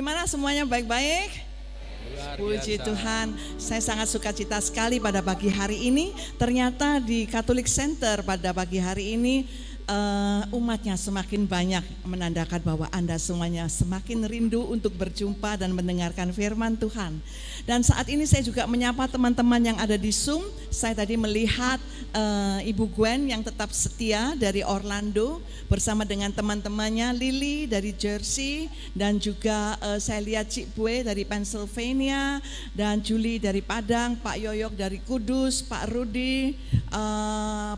Bagaimana semuanya baik-baik? Puji Tuhan, saya sangat sukacita sekali pada pagi hari ini. Ternyata di Catholic Center pada pagi hari ini umatnya semakin banyak, menandakan bahwa Anda semuanya semakin rindu untuk berjumpa dan mendengarkan firman Tuhan. Dan saat ini saya juga menyapa teman-teman yang ada di Zoom. Saya tadi melihat Ibu Gwen yang tetap setia dari Orlando bersama dengan teman-temannya, Lily dari Jersey, dan juga saya lihat Cik Bue dari Pennsylvania, dan Julie dari Padang, Pak Yoyok dari Kudus, Pak Rudi,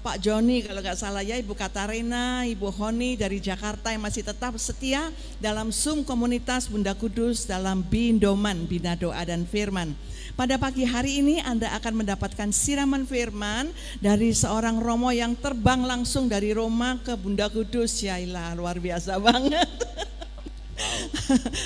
Pak Joni kalau nggak salah ya, Ibu Katarina, Ibu Honi dari Jakarta yang masih tetap setia dalam Zoom komunitas Bunda Kudus dalam Bindoman, Bina Doa dan Firman. Pada pagi hari ini Anda akan mendapatkan siraman firman dari seorang Romo yang terbang langsung dari Roma ke Bunda Kudus. Ya ilah, luar biasa banget.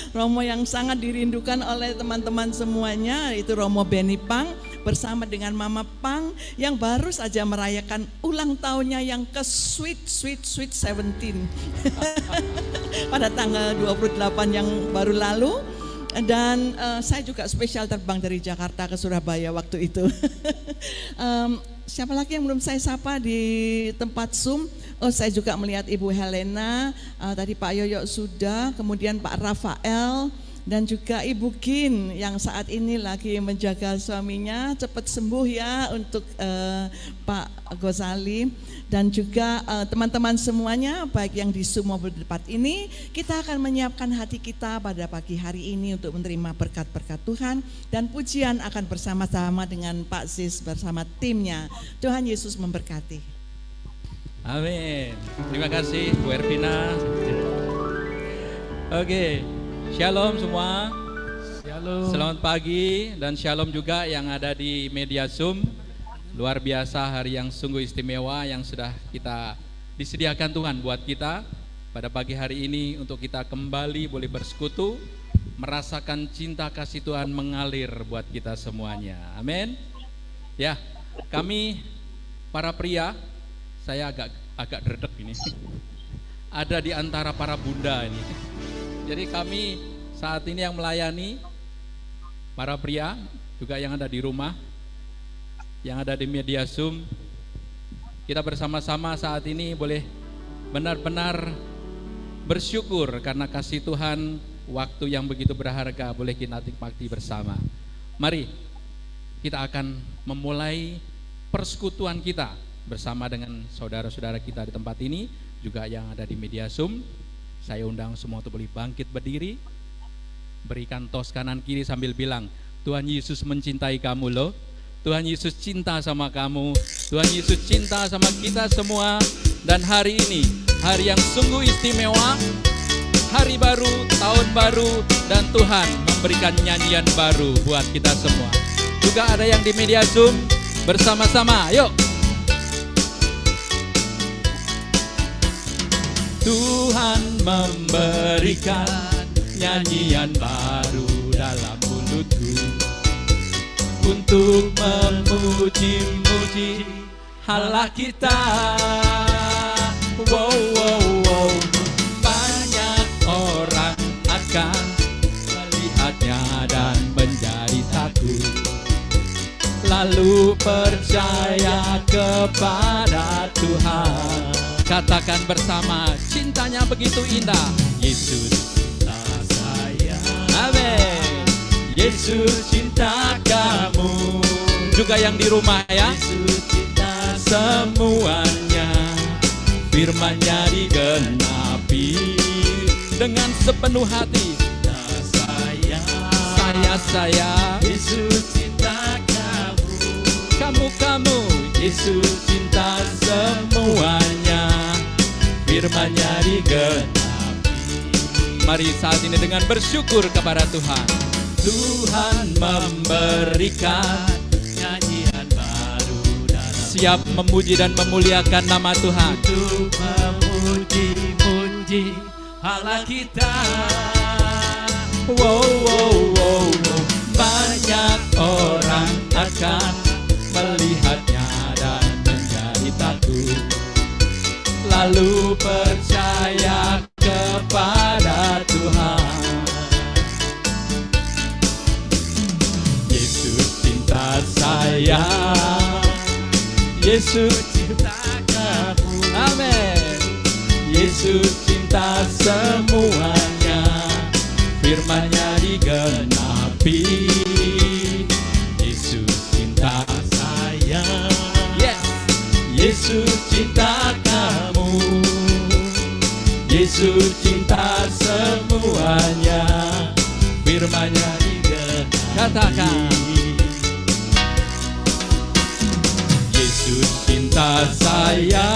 Romo yang sangat dirindukan oleh teman-teman semuanya, itu Romo Benny Pang bersama dengan Mama Pang yang baru saja merayakan ulang tahunnya yang ke sweet 17 pada tanggal 28 yang baru lalu. Dan saya juga spesial terbang dari Jakarta ke Surabaya waktu itu. Siapa lagi yang belum saya sapa di tempat Zoom? Oh, saya juga melihat Ibu Helena, tadi Pak Yoyo sudah, kemudian Pak Rafael, dan juga Ibu Gin yang saat ini lagi menjaga suaminya. Cepat sembuh ya untuk Pak Gozali. Dan juga teman-teman semuanya, baik yang di Zoom maupun di tempat ini, kita akan menyiapkan hati kita pada pagi hari ini untuk menerima berkat-berkat Tuhan, dan pujian akan bersama-sama dengan Pak Zis bersama timnya. Tuhan Yesus memberkati. Amin. Terima kasih Bu Ervina. Oke, shalom semua. Shalom. Selamat pagi dan shalom juga yang ada di media Zoom. Luar biasa, hari yang sungguh istimewa yang sudah kita disediakan Tuhan buat kita pada pagi hari ini untuk kita kembali boleh bersekutu, merasakan cinta kasih Tuhan mengalir buat kita semuanya. Amin. Ya, kami para pria, saya agak dredeg ini. Ada di antara para bunda ini. Jadi kami saat ini yang melayani para pria juga yang ada di rumah, yang ada di media Zoom, kita bersama-sama saat ini boleh benar-benar bersyukur karena kasih Tuhan, waktu yang begitu berharga boleh kita nikmati bersama. Mari kita akan memulai persekutuan kita bersama dengan saudara-saudara kita di tempat ini, juga yang ada di media Zoom. Saya undang semua untuk boleh bangkit berdiri, berikan tos kanan kiri sambil bilang, Tuhan Yesus mencintai kamu loh. Tuhan Yesus cinta sama kamu, Tuhan Yesus cinta sama kita semua. Dan hari ini, hari yang sungguh istimewa, hari baru, tahun baru, dan Tuhan memberikan nyanyian baru buat kita semua. Juga ada yang di media Zoom, bersama-sama, yuk. Tuhan memberikan nyanyian baru dalam mulutku, untuk memuji-muji Allah kita. Wow, wow, wow. Banyak orang akan melihatnya dan menjadi takut, lalu percaya kepada Tuhan. Katakan bersama, cintanya begitu indah, Yesus cinta saya. Amin. Yesus cinta kamu. Juga yang di rumah ya, Yesus cinta semuanya. Firman-Nya digenapi dengan sepenuh hati. Saya Yesus cinta kamu. Kamu Yesus cinta semuanya. Firman-Nya digenapi. Mari saat ini dengan bersyukur kepada Tuhan. Tuhan memberikan nyanyian baru dalam, siap memuji dan memuliakan nama Tuhan. Untuk memuji-muji Allah kita. Wow, wow, wow. Banyak orang akan melihatnya dan menjadi takut, lalu percaya kepada Tuhan. sayang, Yesus cinta kamu. Amin. Yesus cinta semuanya, firman-Nya digenapi. Yesus cinta saya, yes. Yesus cinta kamu, Yesus cinta semuanya, firman-Nya digenapi. Katakan, Yesus cinta saya,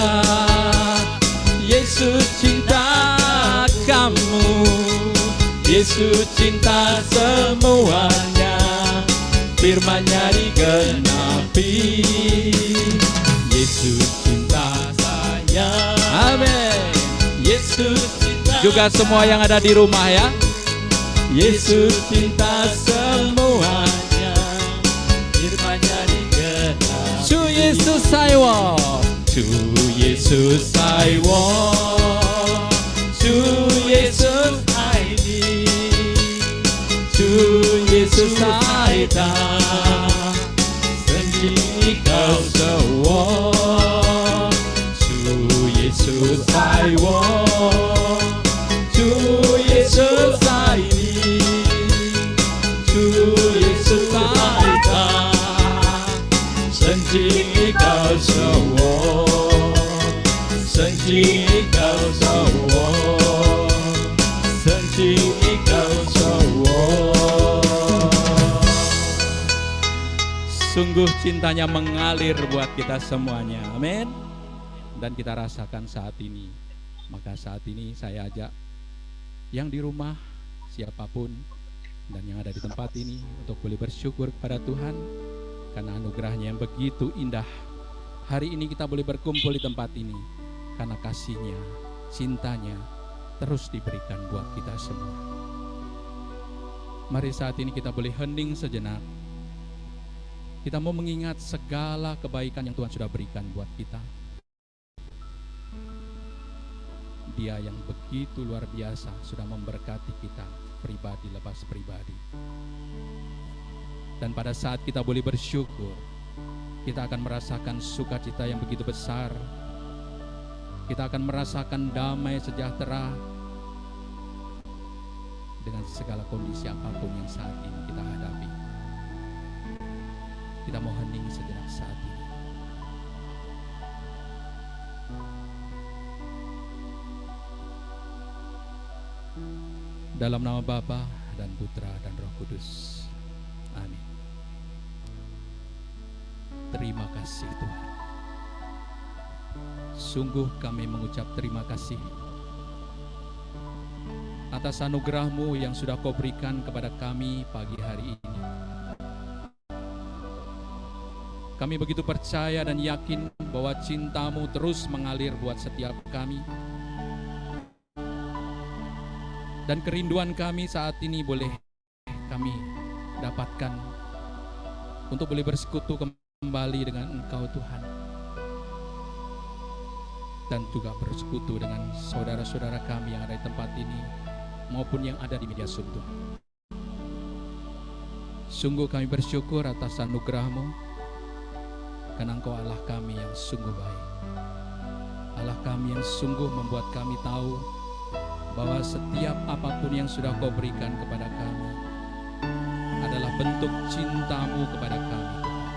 Yesus cinta kamu, Yesus cinta semuanya, firman-Nya digenapi. Yesus cinta saya. Amin. Yesus cinta. Juga semua yang ada di rumah ya. Yesus cinta semuanya, firman-Nya digenapi. To Yesus I walk, to Yesus I walk, to Yesus I need, to Yesus I die, sendiri kau semua. To Yesus I walk, to Yesus I need, to Yesus I die, sendiri kau semua, sendiri kau semua, sendiri kau semua. Sungguh cintanya mengalir buat kita semuanya, amin. Dan kita rasakan saat ini. Maka saat ini saya ajak yang di rumah, siapapun, dan yang ada di tempat ini untuk boleh bersyukur kepada Tuhan karena anugerahnya yang begitu indah. Hari ini kita boleh berkumpul di tempat ini karena kasih-Nya, cintanya terus diberikan buat kita semua. Mari saat ini kita boleh hening sejenak. Kita mau mengingat segala kebaikan yang Tuhan sudah berikan buat kita. Dia yang begitu luar biasa sudah memberkati kita pribadi lepas pribadi. Dan pada saat kita boleh bersyukur, kita akan merasakan sukacita yang begitu besar. Kita akan merasakan damai sejahtera dengan segala kondisi apapun yang saat ini kita hadapi. Kita mau hening sejenak saat ini. Dalam nama Bapa dan Putra dan Roh Kudus. Amin. Terima kasih Tuhan. Sungguh kami mengucap terima kasih atas anugerah-Mu yang sudah Kau berikan kepada kami pagi hari ini. Kami begitu percaya dan yakin bahwa cinta-Mu terus mengalir buat setiap kami. Dan kerinduan kami saat ini boleh kami dapatkan untuk boleh bersekutu kembali dengan Engkau Tuhan. Dan juga bersekutu dengan saudara-saudara kami yang ada di tempat ini maupun yang ada di media Zoom Tuhan. Sungguh kami bersyukur atas anugerah-Mu, karena Engkau Allah kami yang sungguh baik. Allah kami yang sungguh membuat kami tahu bahwa setiap apapun yang sudah Kau berikan kepada kami adalah bentuk cinta-Mu kepada kami, Tuhan.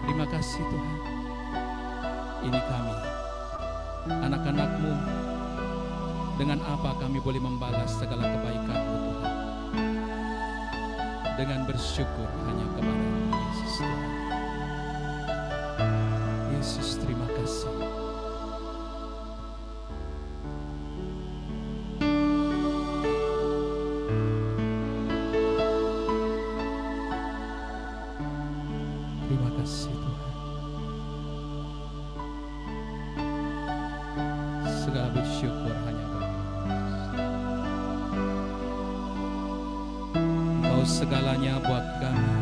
Terima kasih Tuhan. Ini kami, anak-anak-Mu. Dengan apa kami boleh membalas segala kebaikan-Mu Tuhan? Dengan bersyukur hanya kepada Yesus Tuhan. Yesus, terima kasih. Terima kasih Tuhan. Segala bersyukur hanya bagi Engkau segalanya buat kami.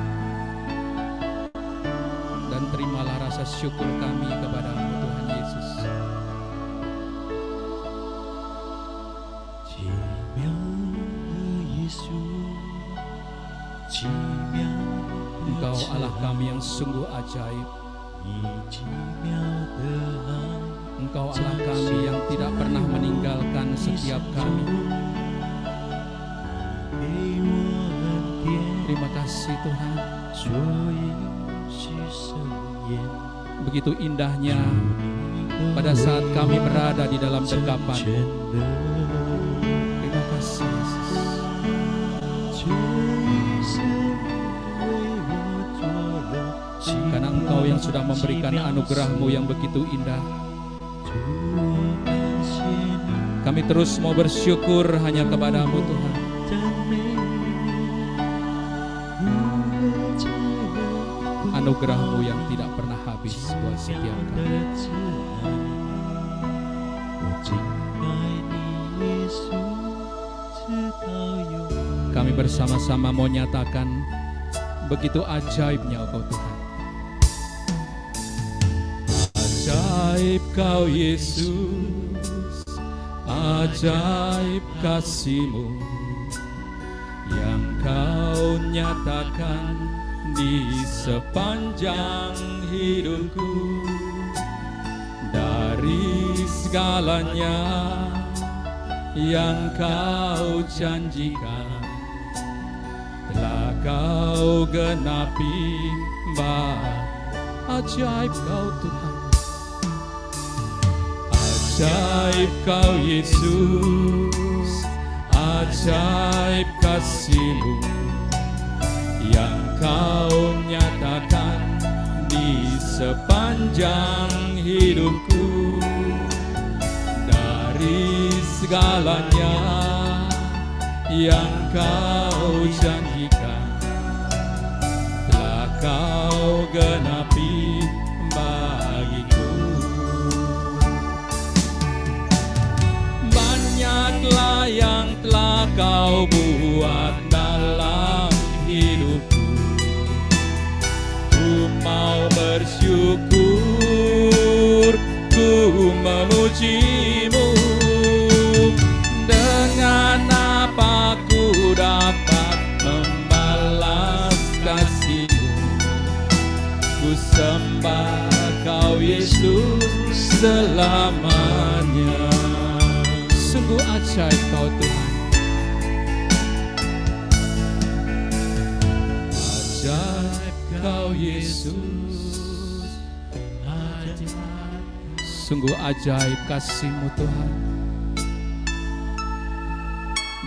Dan terimalah rasa syukur kami kepada-Mu Tuhan Yesus. 奇妙的耶稣，奇妙的 Engkau Allah kami yang sungguh ajaib. Engkau Allah kami yang tidak pernah meninggalkan setiap kami. Terima kasih Tuhan. Begitu indahnya pada saat kami berada di dalam dekapan-Mu. Terima kasih Yesus. Karena Engkau yang sudah memberikan anugerah-Mu yang begitu indah. Kami terus mau bersyukur hanya kepada-Mu Tuhan. Anugerah-Mu yang tidak pernah habis buat setiap kami. Kami bersama-sama mau nyatakan begitu ajaibnya Engkau Tuhan. Ajaib Kau Yesus, ajaib kasih-Mu yang Kau nyatakan di sepanjang hidupku. Dari segalanya yang Kau janjikan telah Kau genapi. Ajaib Kau Tuhan, ajaib Kau Yesus, ajaib kasih-Mu yang Kau nyatakan di sepanjang hidupku. Dari segalanya yang Kau janjikan telah Kau genapi bagiku. Banyaklah yang telah Kau buat dalam hidupku. Ku mau bersyukur, ku memuji-Mu. Dengan apa ku dapat membalas kasih-Mu? Ku sembah Kau Yesus selamanya. Sungguh ajaib Kau Tuhan. Ajaib Kau Yesus, sungguh ajaib kasih-Mu Tuhan.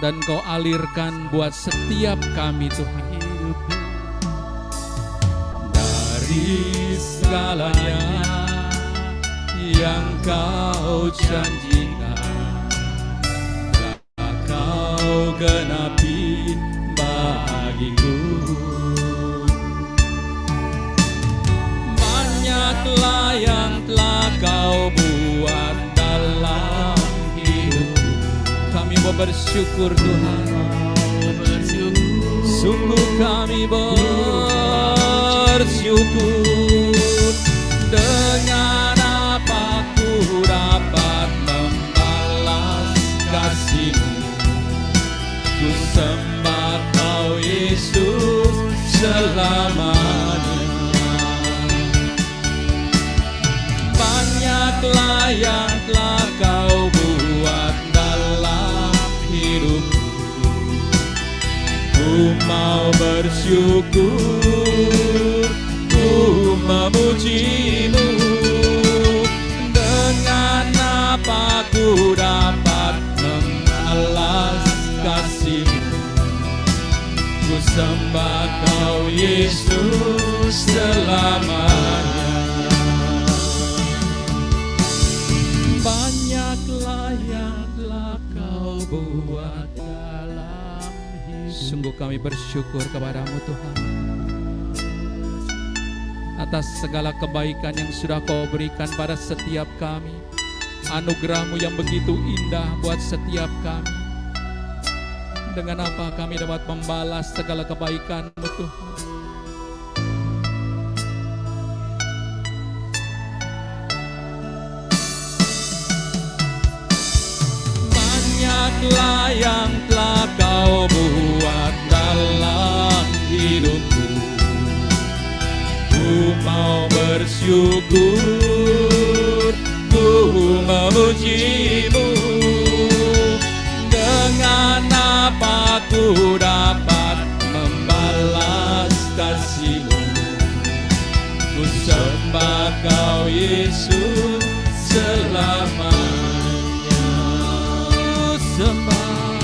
Dan Kau alirkan buat setiap kami Tuhan. Dari segalanya yang Kau janjikan telah Kau genapi bagiku. Banyaklah yang telah Kau buat dalam hidupku. Kami mau bersyukur Tuhan. Sungguh kami bersyukur. Dengan apa ku dapat membalas kasih-Mu? Ku sembah Kau Yesus selamanya. Banyaklah yang telah Kau buat dalam hidupku. Ku mau bersyukur, ku memuji-Mu. Dengan apa ku dapat membalas kasih-Mu? Ku sembah Kau Yesus selamanya. Banyaklah yang telah Kau buat dalam hidup. Sungguh kami bersyukur kepada-Mu Tuhan, atas segala kebaikan yang sudah Kau berikan pada setiap kami. Anugerah-Mu yang begitu indah buat setiap kami. Dengan apa kami dapat membalas segala kebaikan-Mu Tuhan? Banyaklah yang telah Kau buat dalam hidupku. bersyukur, ku memujimu. Dengan apa ku dapat membalas kasih-Mu? Ku sembah Kau Yesus selamanya.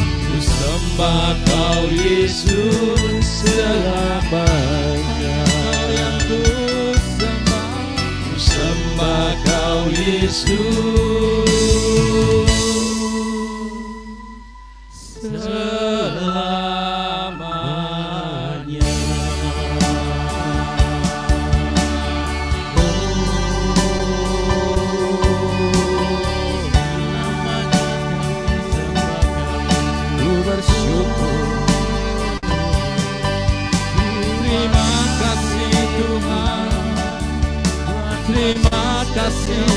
Ku sembah Kau Yesus selamanya. Ku sembah Kau Yesus selamanya. Ku bersyukur, terima kasih Tuhan, terima kasih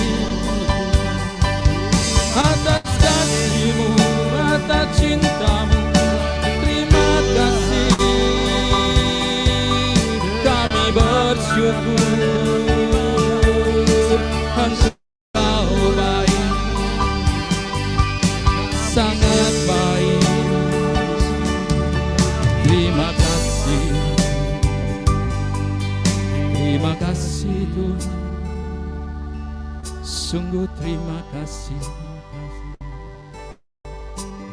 atas kasih-Mu, atas cinta-Mu. Terima kasih, kami bersyukur. Engkau baik, sangat baik. Terima kasih, terima kasih Tuhan. Sungguh terima kasih.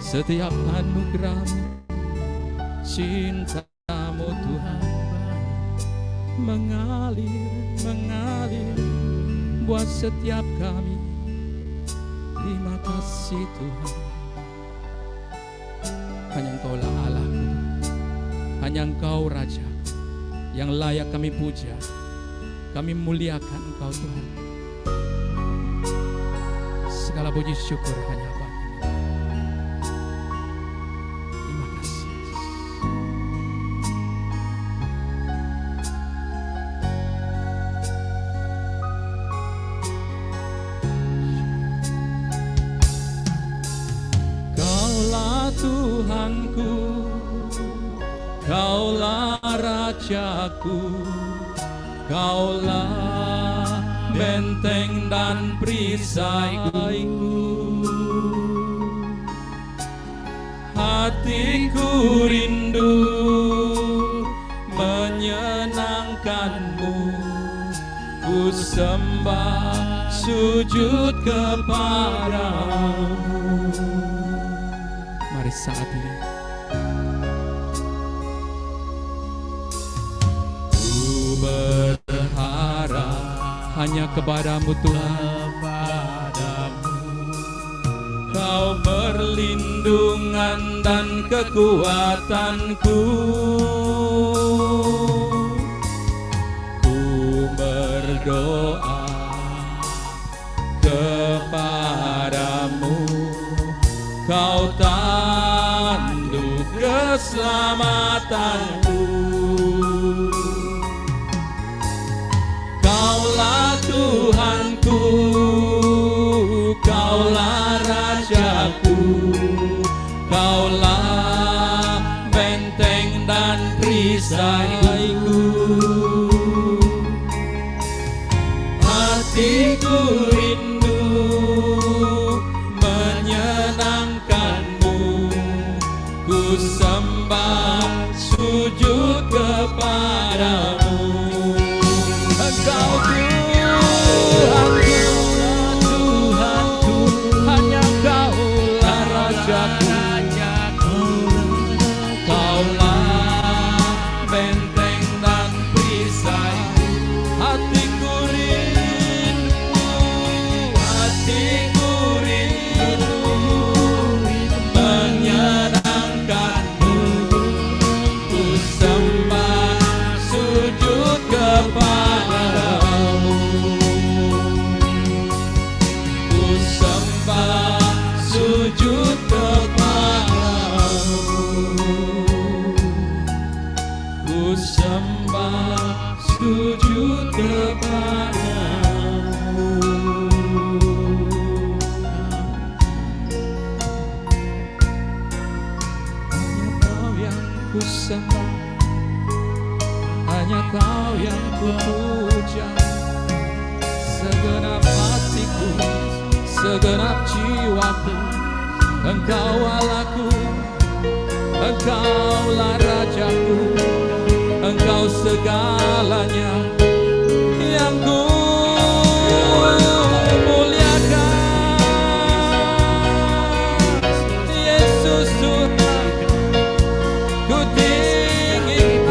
Setiap anugerah-Mu, cinta-Mu Tuhan mengalir buat setiap kami. Terima kasih Tuhan. Hanya Engkau-lah Allah, hanya Engkau Raja yang layak kami puja. Kami muliakan Engkau Tuhan. Segala puji syukur hanya bagi-Mu. Terima kasih. Kaulah Tuhanku, Kaulah Rajaku, Kaulah benteng dan perisaiku. Hatiku rindu menyenangkan-Mu, ku sembah sujud kepadamu. Mari saat ini ku berharap hanya kepadamu Tuhan. Kau perlindungan dan kekuatanku. Ku berdoa kepadamu, Kau tanduk keselamatanku. Kaulah Tuhanku, Kaulah Rajaku, Kaulah benteng dan perisaiku. Hatiku rindu menyenangkan-Mu, ku sembah sujud kepadamu. Engkau Tuhanku, hanya Kaulah Rajaku, Kaulah benteng dan perisaiku. Hatiku rindu menyenangkan-Mu, ku sembah sujud kepadamu. Ku sembah sujud kepadamu. Ku sembah sujud kepadamu. Hanya Kau yang ku sembah, hanya Kau yang ku puja. segenap jiwaku. Engkau Allahku, Engkaulah Rajaku, Engkau segalanya yang ku muliakan. Yesus Tuhan, ku tinggi,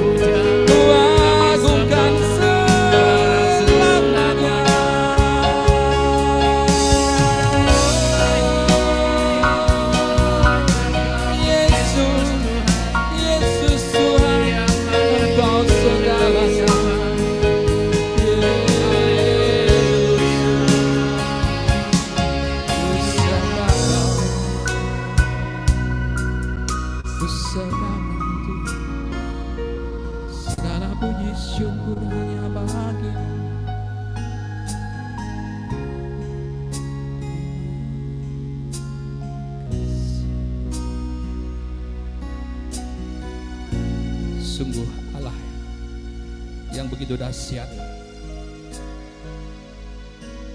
ku agungkan selamanya. Yesus, Yesus Tuhan, Engkau segalanya. Segala puji syukur hanya bagimu. Sungguh Allah yang begitu dahsyat.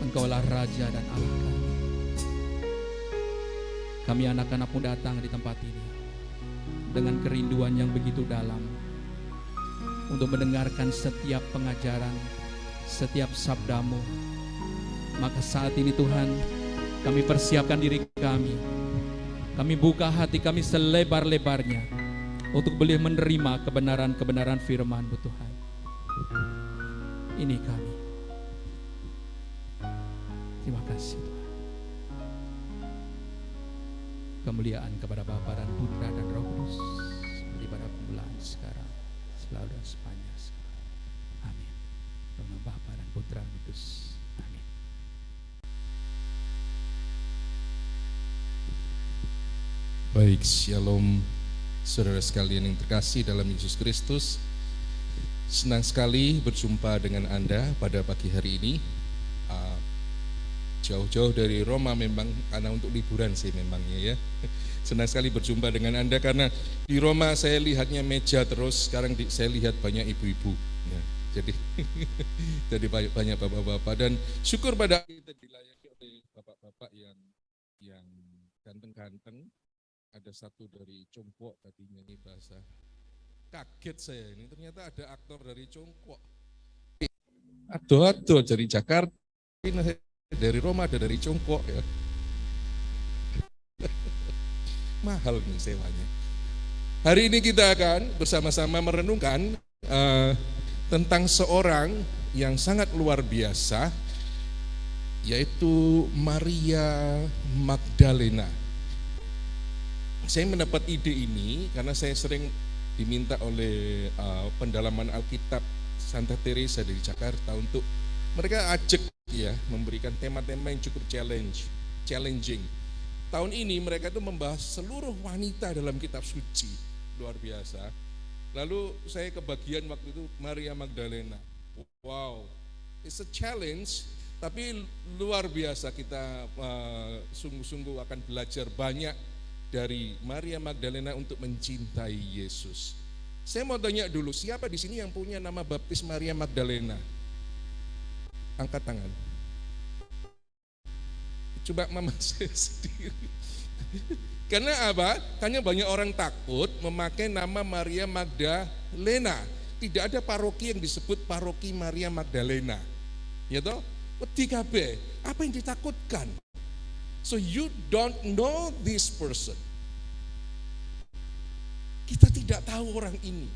Engkaulah Raja dan Allah kami. Kami anak-anakmu datang di tempat ini dengan kerinduan yang begitu dalam untuk mendengarkan setiap pengajaran, setiap sabdamu. Maka saat ini Tuhan, kami persiapkan diri kami. Kami buka hati kami selebar-lebarnya untuk boleh menerima kebenaran-kebenaran firman-Mu Tuhan. Ini kami. Terima kasih Tuhan. Kemuliaan kepada Bapa dan Putra dan Roh Kudus, seperti pada permulaan sekarang, selalu dan sepanjang sekarang. Amin. Dalam Bapa dan Putra dan Kudus. Amin. Baik, shalom saudara sekalian yang terkasih dalam Yesus Kristus. Senang sekali berjumpa dengan Anda pada pagi hari ini. Jauh-jauh dari Roma memang, karena untuk liburan sih memangnya ya. Senang sekali berjumpa dengan Anda karena di Roma saya lihatnya meja terus, sekarang saya lihat banyak ibu-ibu ya. Jadi banyak bapak-bapak, dan syukur pada kita dilayani oleh bapak-bapak yang ganteng-ganteng. Ada satu dari Congkok tadinya, ini bahasa kaget saya ini, ternyata ada aktor dari Congkok. Aduh dari Jakarta, dari Roma, ada dari Congkok ya. Mahal nih sewanya. Hari ini kita akan bersama-sama merenungkan tentang seorang yang sangat luar biasa, yaitu Maria Magdalena. Saya mendapat ide ini karena saya sering diminta oleh pendalaman Alkitab Santa Teresa dari Jakarta untuk mereka ajak ya memberikan tema-tema yang cukup challenging. Tahun ini mereka itu membahas seluruh wanita dalam kitab suci, luar biasa. Lalu saya kebagian waktu itu Maria Magdalena. Wow, it's a challenge, tapi luar biasa. Kita sungguh-sungguh akan belajar banyak dari Maria Magdalena untuk mencintai Yesus. Saya mau tanya dulu, siapa di sini yang punya nama baptis Maria Magdalena? Angkat tangan. Coba mama saya sendiri. Karena apa? Karena banyak orang takut memakai nama Maria Magdalena. Tidak ada paroki yang disebut paroki Maria Magdalena. Ya toh? Wedi kabeh. Apa yang ditakutkan? So you don't know this person. Kita tidak tahu orang ini.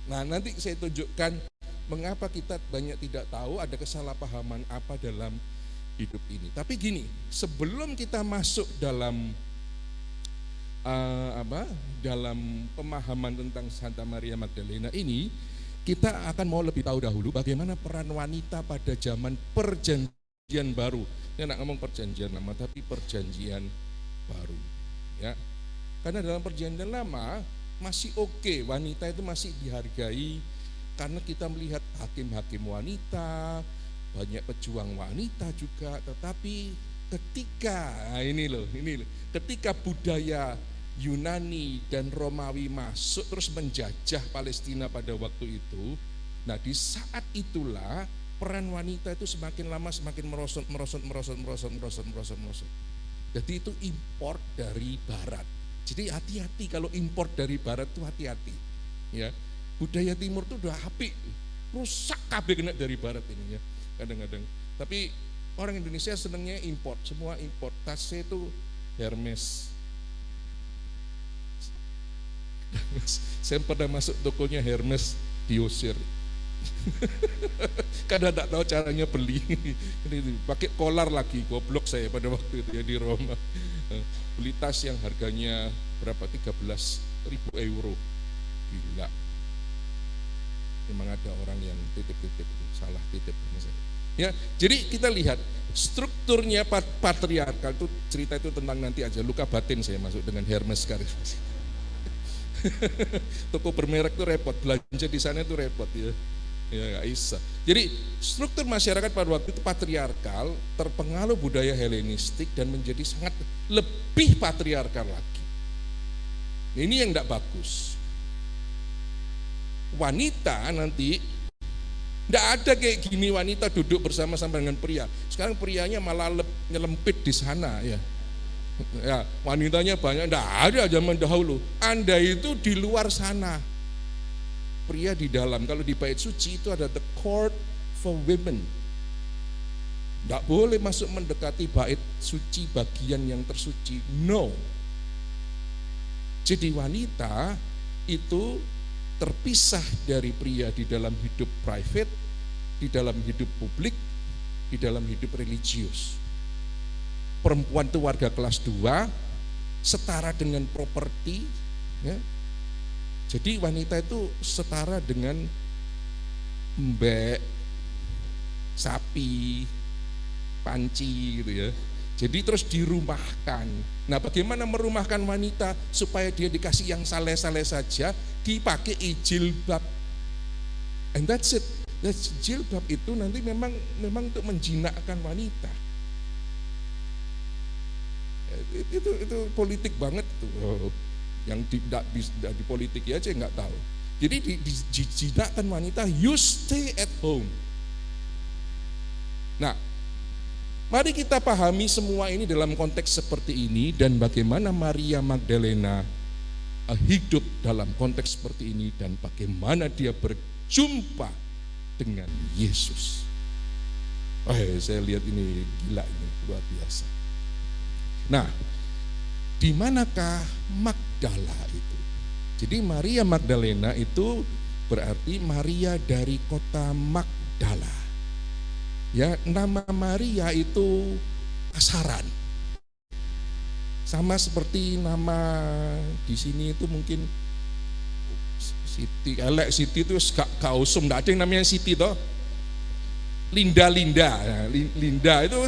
Nah, nanti saya tunjukkan mengapa kita banyak tidak tahu, ada kesalahpahaman apa dalam hidup ini. Tapi gini, sebelum kita masuk dalam dalam pemahaman tentang Santa Maria Magdalena ini, kita akan mau lebih tahu dahulu bagaimana peran wanita pada zaman perjanjian baru. Ini nak ngomong perjanjian lama, tapi perjanjian baru. Ya, karena dalam perjanjian lama masih oke, wanita itu masih dihargai. Karena kita melihat hakim-hakim wanita, banyak pejuang wanita juga, tetapi ketika ketika budaya Yunani dan Romawi masuk terus menjajah Palestina pada waktu itu, nah di saat itulah peran wanita itu semakin lama semakin merosot. Jadi itu import dari barat. Jadi hati-hati kalau import dari barat itu hati-hati. Ya, budaya timur itu udah apik, rusak kabeh kena dari barat ini ya kadang-kadang. Tapi orang Indonesia senangnya import, semua import. Tasnya itu Hermes. Saya pernah masuk tokonya Hermes, diusir. Karena tidak tahu caranya beli. Pakai kolar lagi, goblok saya pada waktu itu ya di Roma. Beli tas yang harganya berapa, 13.000 euro. Gila. Memang ada orang yang titip-titip, salah titip. Ya, jadi kita lihat strukturnya patriarkal itu, cerita itu tentang nanti aja, luka batin saya masuk dengan Hermes karismatik. Toko bermerek itu repot, belanja di sana itu repot ya. Ya gak bisa. Jadi struktur masyarakat pada waktu itu patriarkal, terpengaruh budaya Helenistik dan menjadi sangat lebih patriarkal lagi. Ini yang tidak bagus. Wanita nanti tidak ada kayak gini, wanita duduk bersama-sama dengan pria. Sekarang prianya malah nyelempit di sana ya. Ya, wanitanya banyak, tidak ada zaman dahulu. Anda itu di luar sana, pria di dalam. Kalau di bait suci itu ada the court for women. Tidak boleh masuk mendekati bait suci bagian yang tersuci. No. Jadi wanita itu terpisah dari pria di dalam hidup private, di dalam hidup publik, di dalam hidup religius. Perempuan itu warga kelas 2, setara dengan properti ya. Jadi wanita itu setara dengan mbek, sapi, panci gitu ya. Jadi terus dirumahkan. Nah, bagaimana merumahkan wanita supaya dia dikasih yang saleh-saleh saja, dipakai jilbab. And that's it. That's jilbab itu nanti memang untuk menjinakkan wanita. Itu politik banget tuh. Yang di politik aja nggak tahu. Jadi dijinakkan wanita, you stay at home. Nah, mari kita pahami semua ini dalam konteks seperti ini dan bagaimana Maria Magdalena hidup dalam konteks seperti ini dan bagaimana dia berjumpa dengan Yesus. Saya lihat ini gila, ini luar biasa. Nah, di manakah Magdala itu? Jadi Maria Magdalena itu berarti Maria dari kota Magdala. Ya, nama Maria itu pasaran. Sama seperti nama di sini itu mungkin Siti, Siti itu gak usum, gak ada yang namanya Siti toh. Linda, Linda itu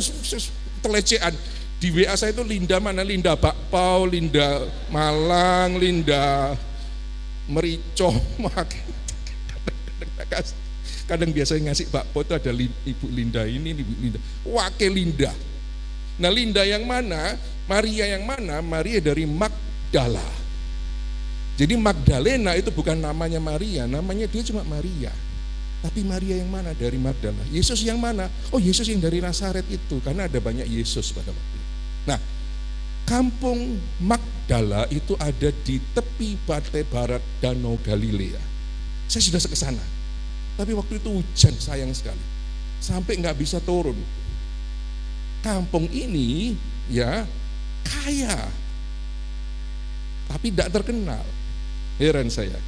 telecehan. Di WA saya itu Linda mana? Linda Bakpao, Linda Malang, Linda Merico. Kadang biasanya ngasih bakpo itu ada Ibu Linda ini, Ibu Linda. Wakil Linda. Nah, Linda yang mana? Maria yang mana? Maria dari Magdala. Jadi Magdalena itu bukan namanya Maria, namanya dia cuma Maria. Tapi Maria yang mana? Dari Magdala. Yesus yang mana? Oh, Yesus yang dari Nazaret itu, karena ada banyak Yesus pada waktu itu. Nah, kampung Magdala itu ada di tepi pantai barat Danau Galilea. Saya sudah ke sana, tapi waktu itu hujan, sayang sekali, sampai nggak bisa turun. Kampung ini ya kaya, tapi tidak terkenal. Heran saya.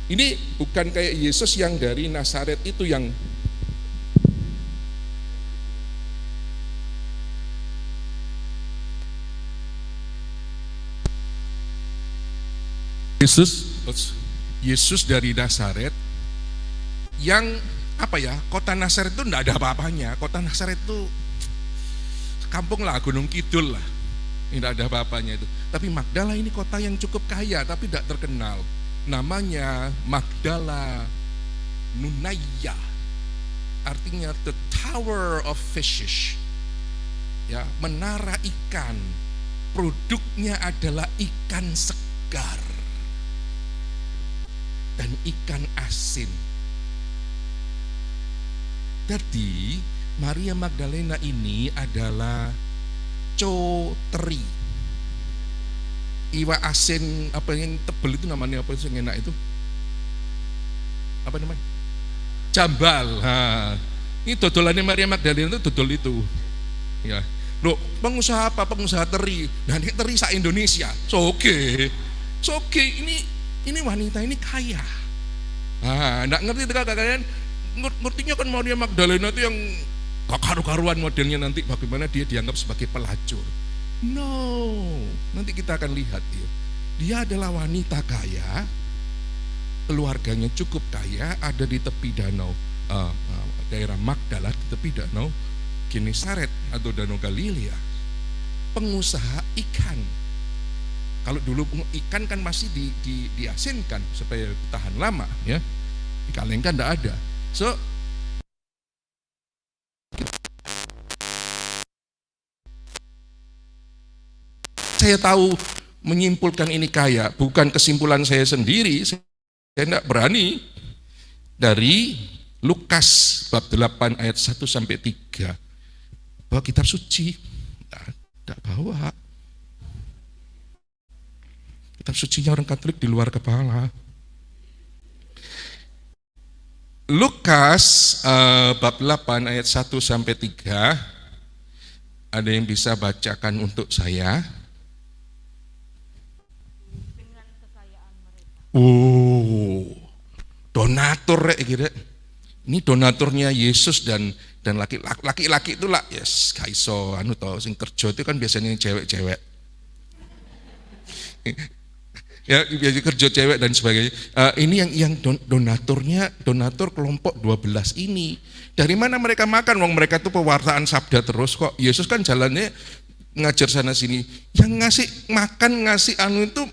Ini bukan kayak Yesus yang dari Nazaret itu yang Yesus dari Nazaret yang kota Nazaret itu enggak ada apa-apanya. Kota Nazaret itu kampung lah, Gunung Kidul lah, tidak ada apa-apanya itu. Tapi Magdala ini kota yang cukup kaya tapi tidak terkenal. Namanya Magdala Nunaya, artinya the tower of fishes, ya, menara ikan. Produknya adalah ikan segar dan ikan asin. Jadi Maria Magdalena ini adalah coteri. Iwa asin apa yang tebel itu namanya apa yang enak itu? Apa namanya? Jambal. Ini dodolannya Maria Magdalena itu dodol itu. Ya. Loh, pengusaha apa? Pengusaha teri. Nah, ini teri sa Indonesia. Soge. Ini wanita ini kaya. Enggak ngerti kalian? Ngertinya kan Maria Magdalena itu yang gak karu-karuan modelnya, nanti bagaimana dia dianggap sebagai pelacur. No, nanti kita akan lihat dia adalah wanita kaya, keluarganya cukup kaya, ada di tepi danau daerah Magdala, di tepi danau Genesaret atau danau Galilea, pengusaha ikan. Kalau dulu ikan kan masih diasinkan supaya tahan lama, ya, dikalengkan tidak ada. So saya tahu menyimpulkan ini kaya, bukan kesimpulan saya sendiri, saya tidak berani. Dari Lukas bab 8 ayat 1 sampai 3, bawa kitab suci, tidak bawa. Kitab sucinya orang Katolik di luar kepala. Lukas bab 8 ayat 1 sampai 3, ada yang bisa bacakan untuk saya? Oh, donatur gitu. Ini donaturnya Yesus dan laki-laki itu lah, yes, kaiso anu toh, sing kerja itu kan biasanya cewek-cewek. Ya, biasa kerja cewek dan sebagainya. Ini yang donatur kelompok 12 ini. Dari mana mereka makan? Wong mereka tuh pewartaan sabda terus kok. Yesus kan jalannya ngajar sana sini. Yang ngasih makan, ngasih anu itu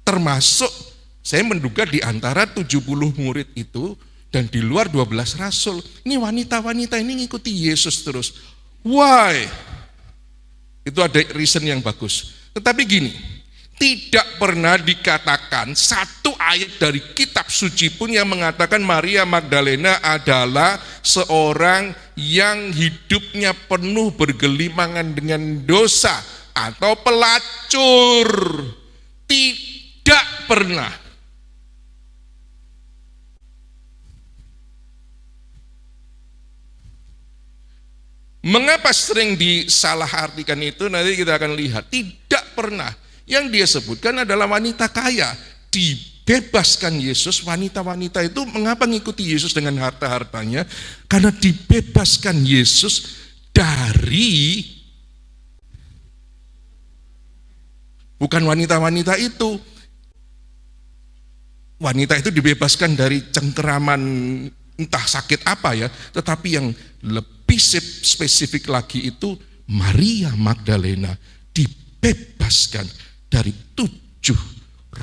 termasuk, saya menduga di antara 70 murid itu dan di luar 12 rasul. Ini wanita-wanita ini ngikuti Yesus terus. Why? Itu ada reason yang bagus. Tetapi gini, tidak pernah dikatakan satu ayat dari kitab suci pun yang mengatakan Maria Magdalena adalah seorang yang hidupnya penuh bergelimangan dengan dosa atau pelacur. Tidak pernah. Mengapa sering disalahartikan itu? Nanti kita akan lihat. Tidak pernah. Yang dia sebutkan adalah wanita kaya. Dibebaskan Yesus, wanita-wanita itu mengapa mengikuti Yesus dengan harta-hartanya? Karena dibebaskan Yesus dari, bukan wanita-wanita itu. Wanita itu dibebaskan dari cengkeraman entah sakit apa ya, tetapi yang lebih spesifik lagi itu Maria Magdalena dibebaskan dari 7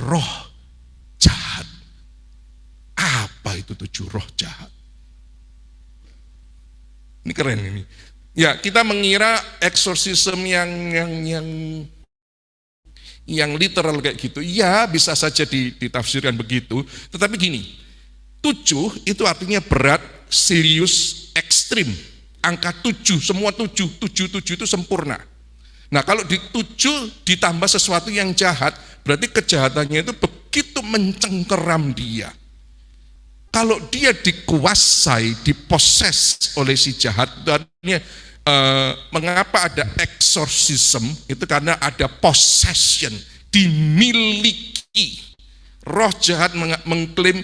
roh jahat. Apa itu 7 roh jahat? Ini keren ini. Ya, kita mengira eksorsisme yang literal kayak gitu. Ya, bisa saja ditafsirkan begitu. Tetapi gini, 7 itu artinya berat, serius, ekstrim. Angka 7, semua 7 itu sempurna. Nah, kalau di 7 ditambah sesuatu yang jahat, berarti kejahatannya itu begitu mencengkeram dia. Kalau dia dikuasai, diposes oleh si jahat, itu artinya mengapa ada exorcism, itu karena ada possession, dimiliki. Roh jahat mengklaim,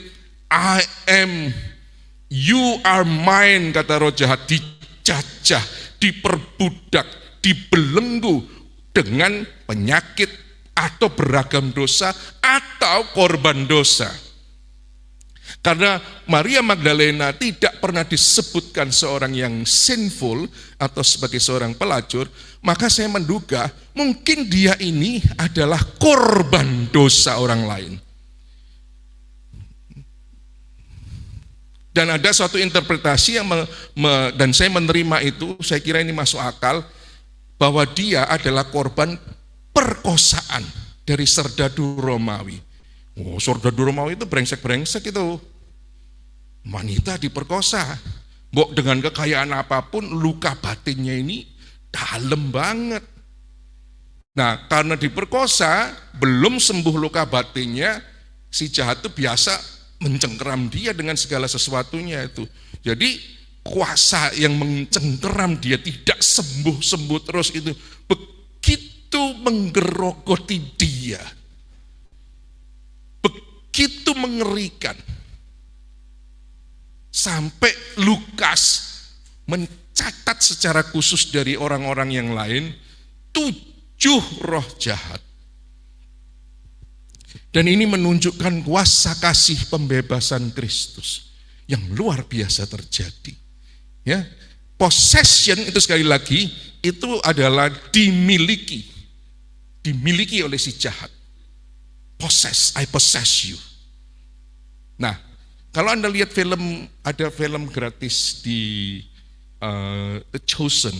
you are mine, kata roh jahat, dijajah, diperbudak, dibelenggu dengan penyakit atau beragam dosa atau korban dosa. Karena Maria Magdalena tidak pernah disebutkan seorang yang sinful atau sebagai seorang pelacur, maka saya menduga mungkin dia ini adalah korban dosa orang lain. Dan ada suatu interpretasi yang dan saya menerima itu, saya kira ini masuk akal, bahwa dia adalah korban perkosaan dari serdadu Romawi. Oh, serdadu Romawi itu brengsek-brengsek itu. Wanita diperkosa, Mbok dengan kekayaan apapun, luka batinnya ini dalam banget. Nah, karena diperkosa, belum sembuh luka batinnya, si jahat itu biasa mencengkeram dia dengan segala sesuatunya itu. Jadi kuasa yang mencengkeram dia tidak sembuh-sembuh terus itu begitu menggerogoti dia, begitu mengerikan. Sampai Lukas mencatat secara khusus dari orang-orang yang lain 7 roh jahat. Dan ini menunjukkan kuasa kasih pembebasan Kristus yang luar biasa terjadi. Ya, possession itu sekali lagi itu adalah dimiliki oleh si jahat. Possess, I possess you. Nah, kalau Anda lihat ada film gratis di The Chosen,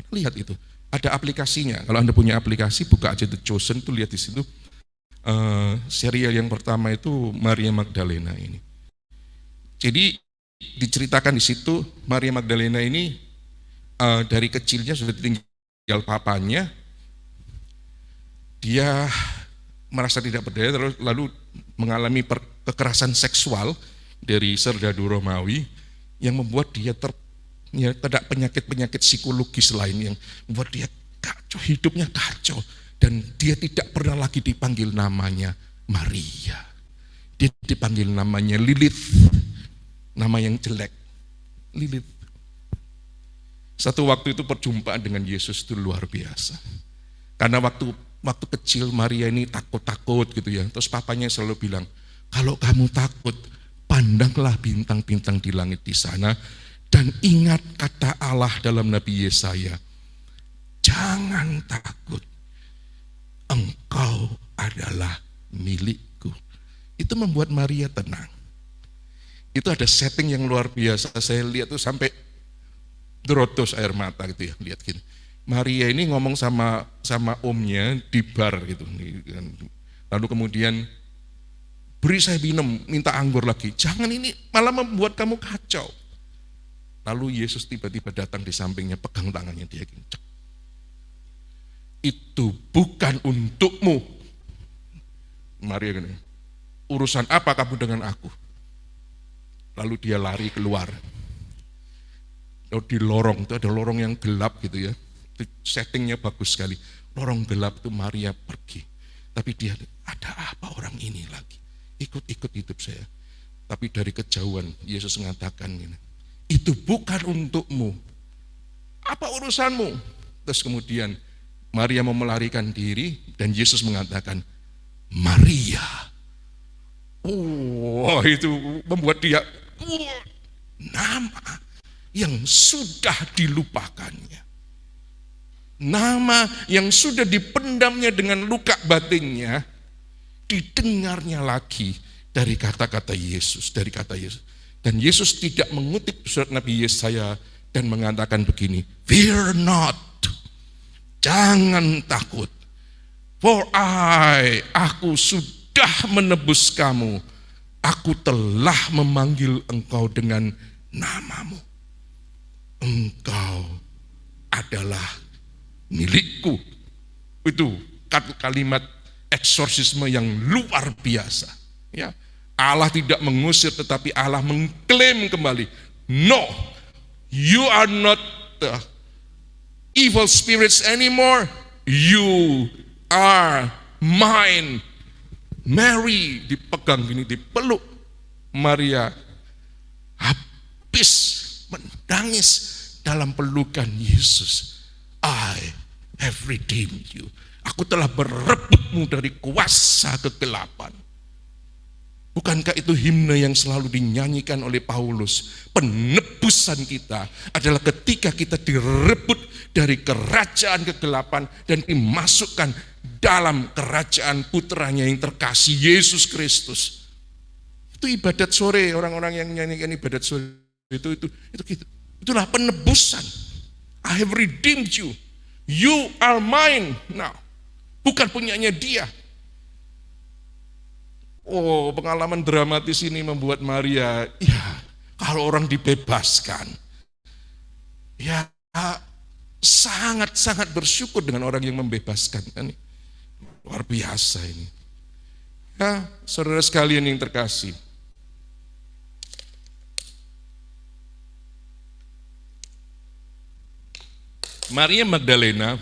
lihat itu, ada aplikasinya. Kalau Anda punya aplikasi, buka aja The Chosen, tuh lihat di situ. Serial yang pertama itu Maria Magdalena ini. Jadi diceritakan di situ Maria Magdalena ini dari kecilnya sudah ditinggal papanya, dia merasa tidak berdaya lalu mengalami kekerasan seksual dari serdadu Romawi yang membuat dia terkena penyakit-penyakit psikologis lain yang membuat dia kacau, hidupnya kacau, dan dia tidak pernah lagi dipanggil namanya Maria. Dia dipanggil namanya Lilith, nama yang jelek, Lilith. Satu waktu itu perjumpaan dengan Yesus itu luar biasa. Karena waktu kecil Maria ini takut-takut gitu ya. Terus papanya selalu bilang, kalau kamu takut, pandanglah bintang-bintang di langit di sana dan ingat kata Allah dalam Nabi Yesaya, jangan takut, engkau adalah milikku. Itu membuat Maria tenang. Itu ada setting yang luar biasa. Saya lihat tuh sampai derodos air mata gitu ya, lihat gini. Maria ini ngomong sama omnya di bar gitu. Lalu kemudian beri saya minum, minta anggur lagi. Jangan, ini malah membuat kamu kacau. Lalu Yesus tiba-tiba datang di sampingnya, pegang tangannya dia gini. Itu bukan untukmu. Maria gini, urusan apa kamu dengan aku? Lalu dia lari keluar. Lalu di lorong, itu ada lorong yang gelap gitu ya. Itu settingnya bagus sekali. Lorong gelap itu Maria pergi. Tapi dia, ada apa orang ini lagi? Ikut-ikut hidup saya. Tapi dari kejauhan Yesus mengatakan gini, itu bukan untukmu. Apa urusanmu? Terus kemudian Maria mau melarikan diri dan Yesus mengatakan, Maria. Oh, itu membuat dia nama yang sudah dilupakannya. Nama yang sudah dipendamnya dengan luka batinnya, didengarnya lagi dari kata-kata Yesus, dari kata Yesus. Dan Yesus tidak mengutip surat Nabi Yesaya dan mengatakan begini, fear not, jangan takut, for aku sudah menebus kamu, aku telah memanggil engkau dengan namamu, engkau adalah milikku. Itu kalimat eksorsisme yang luar biasa. Ya, Allah tidak mengusir, tetapi Allah mengklaim kembali, no, you are not the evil spirits anymore, you are mine. Mary dipegang gini, dipeluk. Maria habis menangis dalam pelukan Yesus. I have redeemed you. Aku telah merebutmu dari kuasa kegelapan. Bukankah itu himne yang selalu dinyanyikan oleh Paulus? Penebusan kita adalah ketika kita direbut dari kerajaan kegelapan dan dimasukkan dalam kerajaan putranya yang terkasih, Yesus Kristus. Itu ibadat sore, orang-orang yang nyanyikan ibadat sore itulah penebusan. I have redeemed you. You are mine now. Bukan punyanya dia. Oh, pengalaman dramatis ini membuat Maria, ya, kalau orang dibebaskan, Ya, sangat-sangat bersyukur dengan orang yang membebaskan. Kan? Luar biasa ini. Ya, saudara sekalian yang terkasih. Maria Magdalena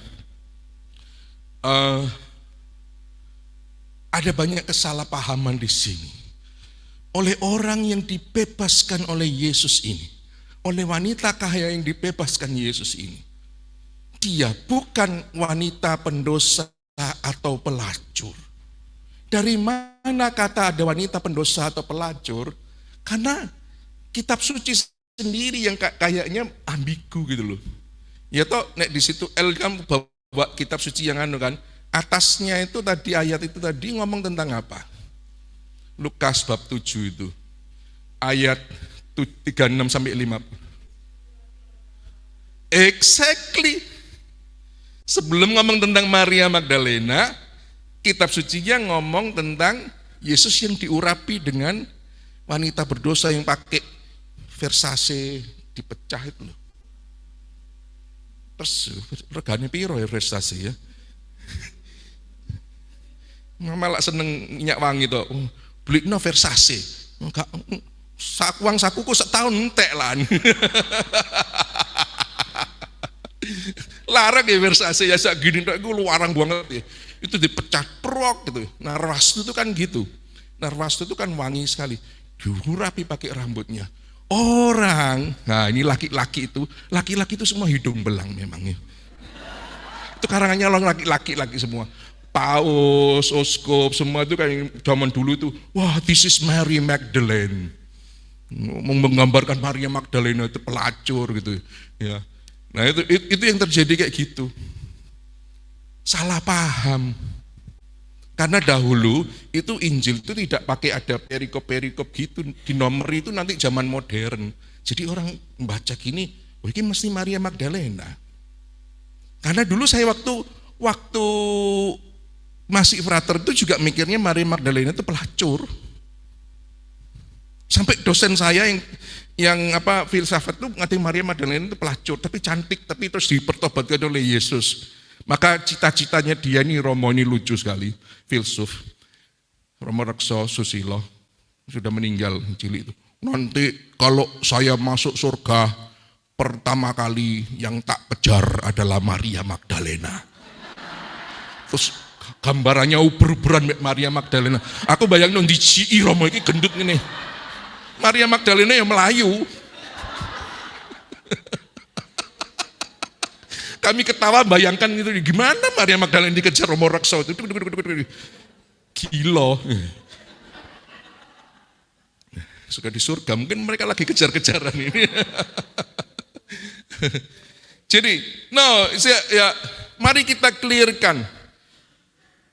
ada banyak kesalahpahaman di sini. Oleh orang yang dibebaskan oleh Yesus ini. Oleh wanita kaya yang dibebaskan Yesus ini. Dia bukan wanita pendosa atau pelacur. Dari mana kata ada wanita pendosa atau pelacur? Karena kitab suci sendiri yang kayaknya ambigu gitu loh. Ya toh, nek di situ kamu bawa kitab suci yang anu kan, atasnya itu tadi ayat itu tadi ngomong tentang apa? Lukas bab 7 itu. Ayat 36 sampai 50. Exactly. Sebelum ngomong tentang Maria Magdalena, kitab sucinya ngomong tentang Yesus yang diurapi dengan wanita berdosa yang pakai Versace dipecah itu loh. Terus regane piro ya Versace ya? Malah seneng minyak wangi tuh. Beli no Versace. Enggak uang sakuku setahun entek lah. Larang ya Versace ya sak gini tok iku luarang banget ya. Itu dipecah prok gitu. Narwastu itu kan gitu. Narwastu itu kan wangi sekali. Diurapi pakai rambutnya. Orang, nah ini laki-laki itu semua hidung belang memangnya. Itu karangannya orang laki-laki semua. Paus, Oskop, semua itu kayak zaman dulu itu, wah this is Mary Magdalene. Menggambarkan Maria Magdalena itu pelacur gitu. Ya. Nah itu yang terjadi kayak gitu. Salah paham. Karena dahulu itu Injil itu tidak pakai ada perikop-perikop gitu, di nomor itu nanti zaman modern. Jadi orang membaca gini, oh ini mesti Maria Magdalena. Karena dulu saya waktu masih frater itu juga mikirnya Maria Magdalena itu pelacur. Sampai dosen saya yang filsafat itu ngatain Maria Magdalena itu pelacur, tapi cantik, tapi terus dipertobatkan oleh Yesus. Maka cita-citanya dia ini Romo ini lucu sekali, filsuf. Romo Rekso Susilo, sudah meninggal cilik itu. Nanti kalau saya masuk surga, pertama kali yang tak kejar adalah Maria Magdalena. Terus gambarannya uber-uberan Maria Magdalena. Aku bayangin di CI Romo ini gendut ini. Maria Magdalena yang Melayu. Kami ketawa bayangkan itu gimana Maria Magdalena dikejar Romo Rekso itu gila. Sudah di surga mungkin mereka lagi kejar-kejaran ini. Jadi, mari kita clearkan.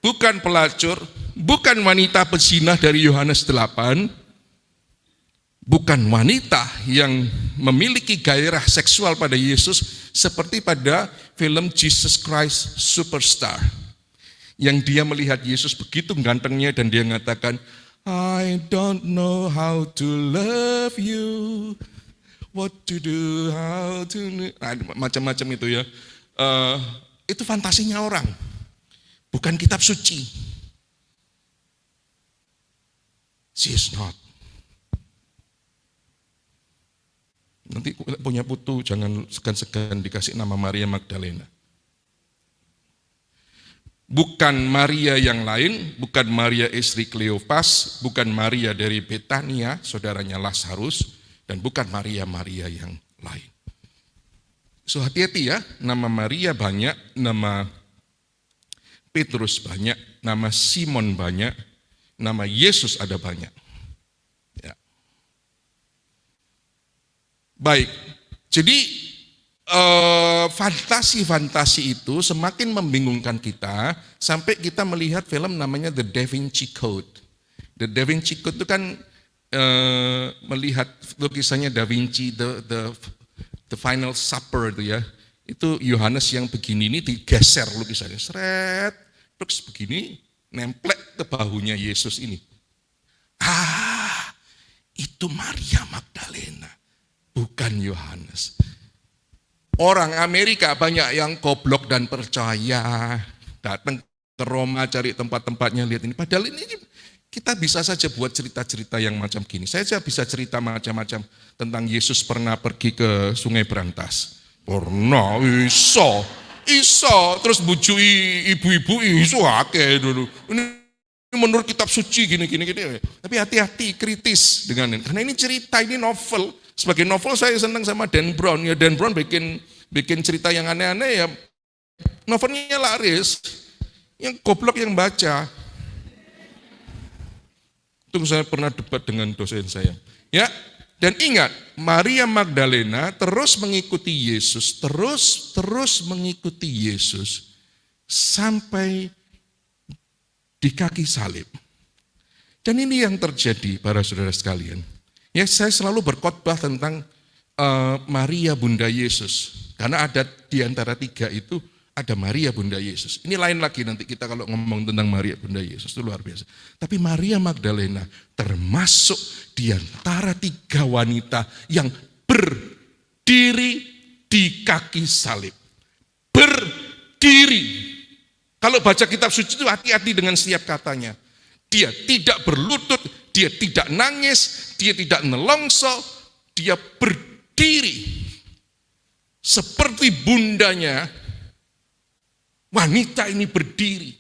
Bukan pelacur, bukan wanita pezinah dari Yohanes 8. Bukan wanita yang memiliki gairah seksual pada Yesus seperti pada film Jesus Christ Superstar. Yang dia melihat Yesus begitu gantengnya dan dia mengatakan, I don't know how to love you, what to do, how to... Nah, macam-macam itu ya. Itu fantasinya orang, bukan kitab suci. She is not. Nanti punya putu jangan segan-segan dikasih nama Maria Magdalena. Bukan Maria yang lain, bukan Maria istri Kleopas, bukan Maria dari Betania, saudaranya Lazarus, dan bukan Maria yang lain. So hati-hati ya, nama Maria banyak, nama Petrus banyak, nama Simon banyak, nama Yesus ada banyak. Ya. Baik, jadi fantasi-fantasi itu semakin membingungkan kita sampai kita melihat film namanya The Da Vinci Code. The Da Vinci Code itu kan melihat lukisannya Da Vinci, the Final Supper itu ya. Itu Yohanes yang begini ini digeser lukisannya, seret, terus begini nemplek ke bahunya Yesus ini. Itu Maria Magdalena, bukan Yohanes. Orang Amerika banyak yang goblok dan percaya, datang ke Roma cari tempat-tempatnya, lihat ini. Padahal ini kita bisa saja buat cerita-cerita yang macam gini. Saya saja bisa cerita macam-macam tentang Yesus pernah pergi ke Sungai Berantas. Pernah, iso. Terus bujui ibu-ibu, iso akeh dulu. Ini menurut kitab suci gini. Tapi hati-hati, kritis dengan ini. Karena ini cerita, ini novel. Sebagai novel saya senang sama Dan Brown. Ya Dan Brown bikin cerita yang aneh-aneh ya. Novelnya laris. Yang goblok yang baca. Itu saya pernah debat dengan dosen saya. Ya, dan ingat, Maria Magdalena terus mengikuti Yesus, terus mengikuti Yesus sampai di kaki salib. Dan ini yang terjadi para saudara sekalian. Ya, saya selalu berkhotbah tentang Maria Bunda Yesus, karena ada di antara tiga itu ada Maria Bunda Yesus. Ini lain lagi nanti kita kalau ngomong tentang Maria Bunda Yesus, itu luar biasa. Tapi Maria Magdalena termasuk di antara tiga wanita yang berdiri di kaki salib. Berdiri. Kalau baca kitab suci itu hati-hati dengan setiap katanya. Dia tidak berlutut, dia tidak nangis, dia tidak nelongso, dia berdiri. Seperti bundanya, wanita ini berdiri.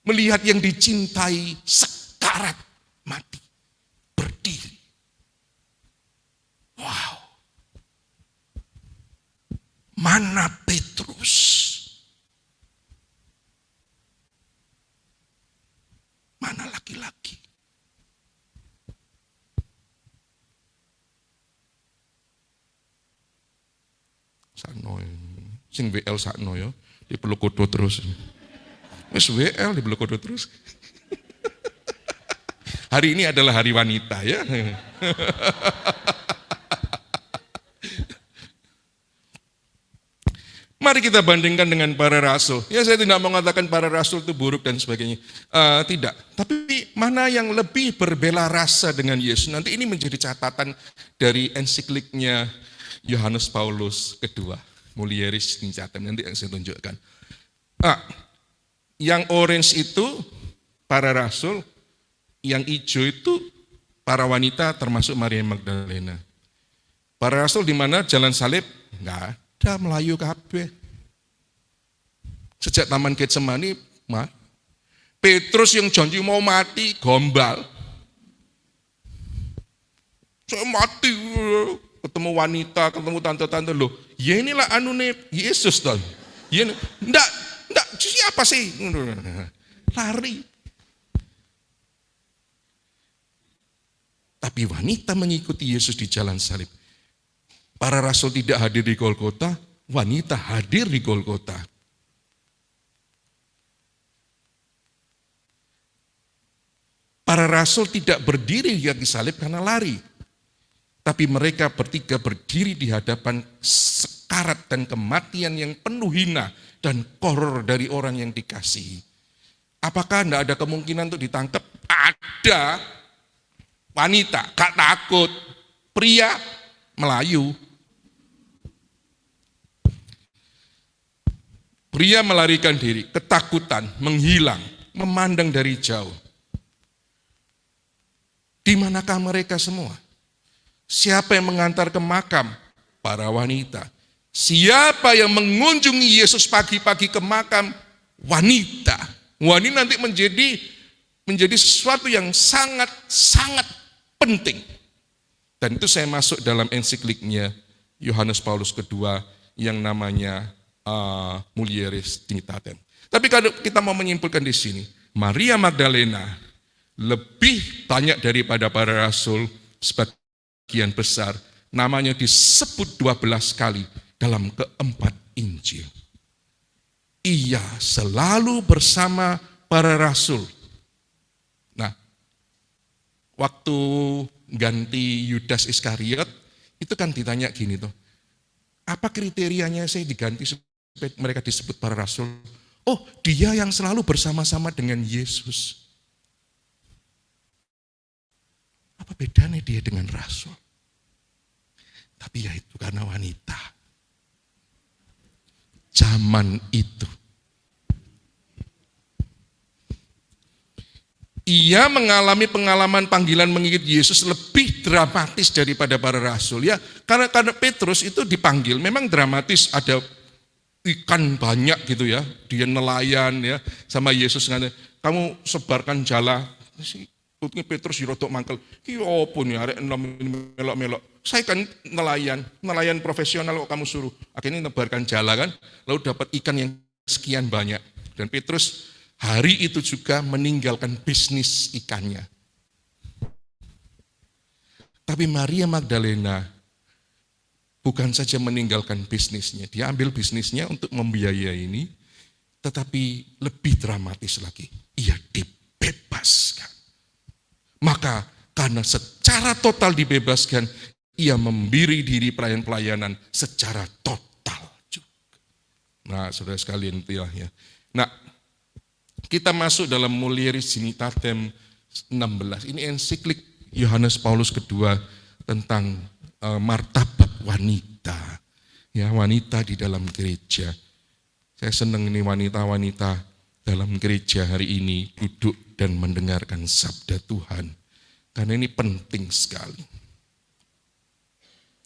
Melihat yang dicintai sekarat mati. Berdiri. Wow. Mana Petrus? Mana laki-laki? Sanoy. Sing WL sakno ya, di Pelukodo terus. Wis WL di Pelukodo terus. Hari ini adalah hari wanita ya. Mari kita bandingkan dengan para rasul. Ya, saya tidak mengatakan para rasul itu buruk dan sebagainya. Tidak. Tapi mana yang lebih berbela rasa dengan Yesus? Nanti ini menjadi catatan dari ensikliknya Yohanes Paulus kedua. Mulieris dicatat, nanti yang saya tunjukkan. Yang orange itu para rasul, yang hijau itu para wanita termasuk Maria Magdalena. Para rasul di mana jalan salib? Enggak ada, Melayu kabeh. Sejak Taman Getsemani, Petrus yang janji mau mati, gombal. Saya mati, ketemu wanita, ketemu tante-tante, loh, ya inilah anune Yesus toh. Ya, enggak, siapa sih? Lari. Tapi wanita mengikuti Yesus di jalan salib. Para rasul tidak hadir di Golgota, wanita hadir di Golgota. Para rasul tidak berdiri di kaki salib karena lari. Tapi mereka bertiga berdiri di hadapan sekarat dan kematian yang penuh hina dan horor dari orang yang dikasihi. Apakah tidak ada kemungkinan untuk ditangkap? Ada. Wanita, gak takut. Pria, Melayu. Pria melarikan diri, ketakutan, menghilang, memandang dari jauh. Di manakah mereka semua? Siapa yang mengantar ke makam? Para wanita. Siapa yang mengunjungi Yesus pagi-pagi ke makam? Wanita. Wanita nanti menjadi sesuatu yang sangat penting. Dan itu saya masuk dalam ensikliknya Yohanes Paulus kedua yang namanya Mulieris Dignitatem. Tapi kalau kita mau menyimpulkan di sini, Maria Magdalena lebih banyak daripada para rasul, sebagian besar namanya disebut 12 kali dalam keempat Injil. Ia selalu bersama para rasul. Nah, waktu ganti Yudas Iskariot, itu kan ditanya gini tuh, apa kriterianya saya diganti supaya mereka disebut para rasul? Oh, dia yang selalu bersama-sama dengan Yesus. Apa bedanya dia dengan rasul? Tapi ya itu karena wanita. Zaman itu. Ia mengalami pengalaman panggilan mengikut Yesus lebih dramatis daripada para rasul. Ya, karena Petrus itu dipanggil, memang dramatis, ada ikan banyak gitu ya, dia nelayan ya, sama Yesus ngata, kamu sebarkan jala. Putri Petrus dirotok mangkel. Ki opo nih arek melok-melok. Saya kan nelayan profesional kok kamu suruh. Akhirnya nebarkan jala kan, lalu dapat ikan yang sekian banyak. Dan Petrus hari itu juga meninggalkan bisnis ikannya. Tapi Maria Magdalena bukan saja meninggalkan bisnisnya, dia ambil bisnisnya untuk membiayai ini, tetapi lebih dramatis lagi, ia dibebaskan. Maka karena secara total dibebaskan, ia memberi diri pelayanan secara total juga. Nah, saudara sekalian itu ya. Nah, kita masuk dalam Mulieris Dignitatem 16. Ini ensiklik Yohanes Paulus II tentang martabat wanita. Ya, wanita di dalam gereja. Saya senang ini wanita-wanita dalam gereja hari ini duduk dan mendengarkan sabda Tuhan. Karena ini penting sekali.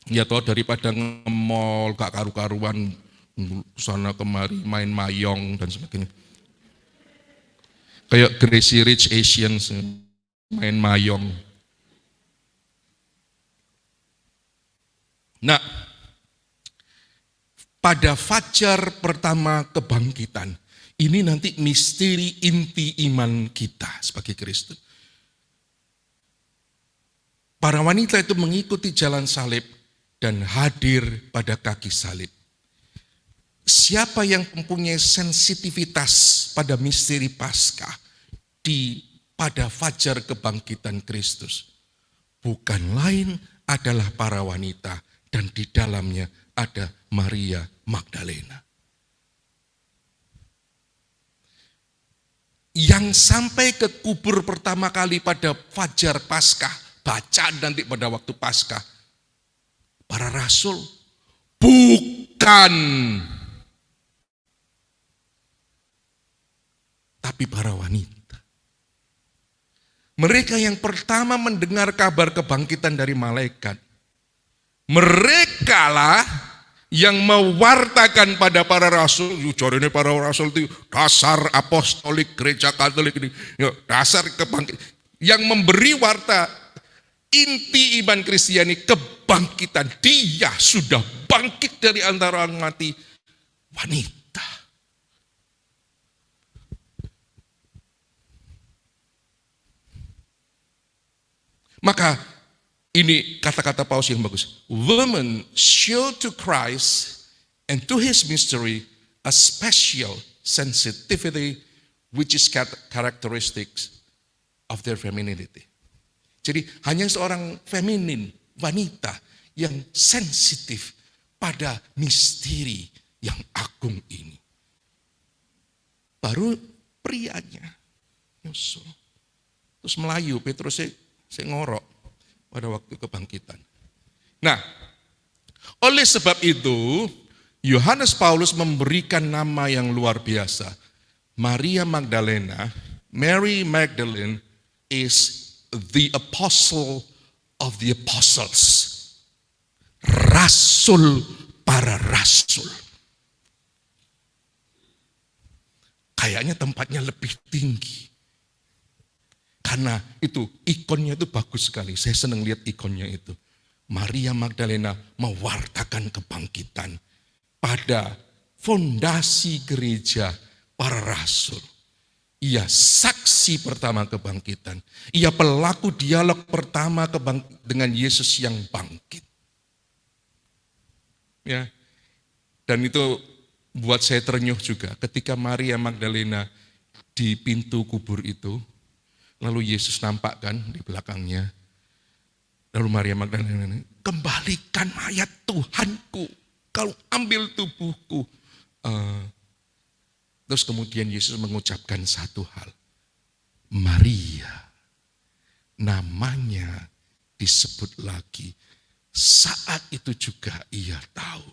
Ya toh daripada nge-mall, gak karu-karuan, sana kemari, main mayong dan sebagainya. Kayak Crazy Rich Asians, main mayong. Nah, pada fajar pertama kebangkitan, ini nanti misteri inti iman kita sebagai Kristen. Para wanita itu mengikuti jalan salib dan hadir pada kaki salib. Siapa yang mempunyai sensitivitas pada misteri Paskah pada fajar kebangkitan Kristus, bukan lain adalah para wanita dan di dalamnya ada Maria Magdalena. Yang sampai ke kubur pertama kali pada fajar Paskah, bacaan nanti pada waktu Paskah, para rasul bukan, tapi para wanita. Mereka yang pertama mendengar kabar kebangkitan dari malaikat. Merekalah yang mewartakan pada para rasul. Ini para rasul itu dasar apostolik gereja Katolik ini. Dasar kebangkitan. Yang memberi warta inti iman Kristiani kebangkitan. Dia sudah bangkit dari antara orang mati. Wanita. Maka ini kata-kata Paulus yang bagus. Women show to Christ and to his mystery a special sensitivity which is characteristics of their femininity. Jadi hanya seorang feminin, wanita yang sensitif pada misteri yang agung ini. Baru prianya nyusul. Terus Melayu, Petrusnya saya ngorok pada waktu kebangkitan. Nah, oleh sebab itu, Yohanes Paulus memberikan nama yang luar biasa. Maria Magdalena, Mary Magdalene is the apostle of the apostles. Rasul para rasul. Kayaknya tempatnya lebih tinggi. Karena itu ikonnya itu bagus sekali. Saya senang lihat ikonnya itu. Maria Magdalena mewartakan kebangkitan pada fondasi gereja para rasul. Ia saksi pertama kebangkitan. Ia pelaku dialog pertama dengan Yesus yang bangkit. Ya. Dan itu buat saya terenyuh juga ketika Maria Magdalena di pintu kubur itu. Lalu Yesus nampak kan di belakangnya. Lalu Maria Magdalena, kembalikan mayat Tuhanku. Kau ambil tubuhku. Terus kemudian Yesus mengucapkan satu hal. Maria. Namanya disebut lagi Saat itu juga ia tahu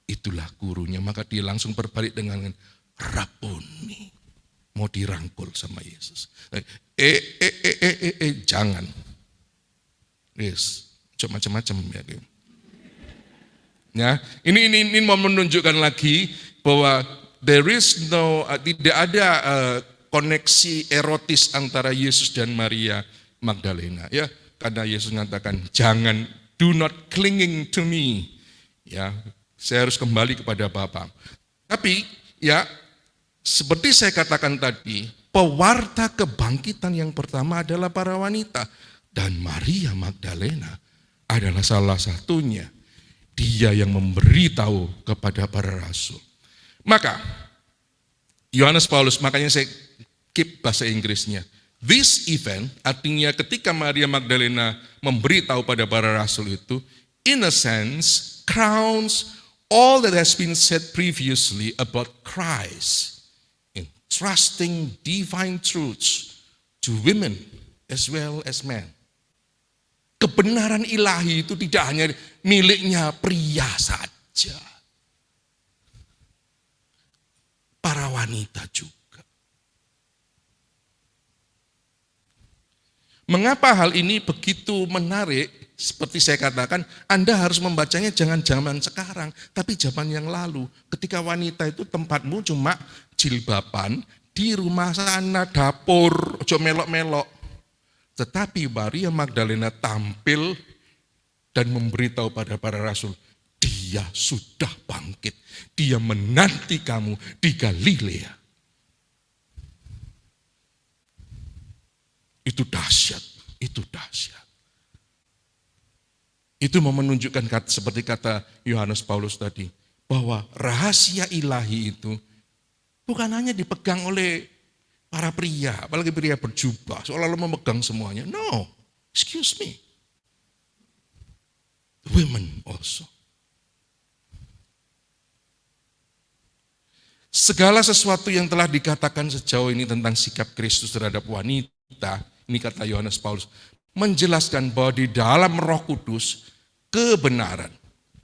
itulah gurunya, maka dia langsung berbalik dengan Rabuni, mau dirangkul sama Yesus. Jangan. Yes, macam-macam ya. Ya, ini mau menunjukkan lagi bahwa tidak ada koneksi erotis antara Yesus dan Maria Magdalena. Ya, karena Yesus mengatakan jangan, do not clinging to me. Ya, saya harus kembali kepada Bapa. Tapi ya, seperti saya katakan tadi, pewarta kebangkitan yang pertama adalah para wanita. Dan Maria Magdalena adalah salah satunya. Dia yang memberitahu kepada para rasul. Maka, Yohanes Paulus, makanya saya keep bahasa Inggrisnya. This event, artinya ketika Maria Magdalena memberitahu pada para rasul itu, in a sense, crowns all that has been said previously about Christ, entrusting divine truths to women as well as men. Kebenaran ilahi itu tidak hanya miliknya pria saja, para wanita juga. Mengapa hal ini begitu menarik? Seperti saya katakan, Anda harus membacanya jangan zaman sekarang, tapi zaman yang lalu. Ketika wanita itu tempatmu cuma jilbaban, di rumah sana, dapur, ojo melok-melok. Tetapi Maria Magdalena tampil dan memberitahu pada para rasul, dia sudah bangkit, dia menanti kamu di Galilea. Itu dahsyat, itu dahsyat. Itu mau menunjukkan seperti kata Yohanes Paulus tadi, bahwa rahasia ilahi itu bukan hanya dipegang oleh para pria, apalagi pria berjubah, seolah-olah memegang semuanya. No, excuse me. Women also. Segala sesuatu yang telah dikatakan sejauh ini tentang sikap Kristus terhadap wanita, ini kata Yohanes Paulus, menjelaskan bahwa di dalam Roh Kudus kebenaran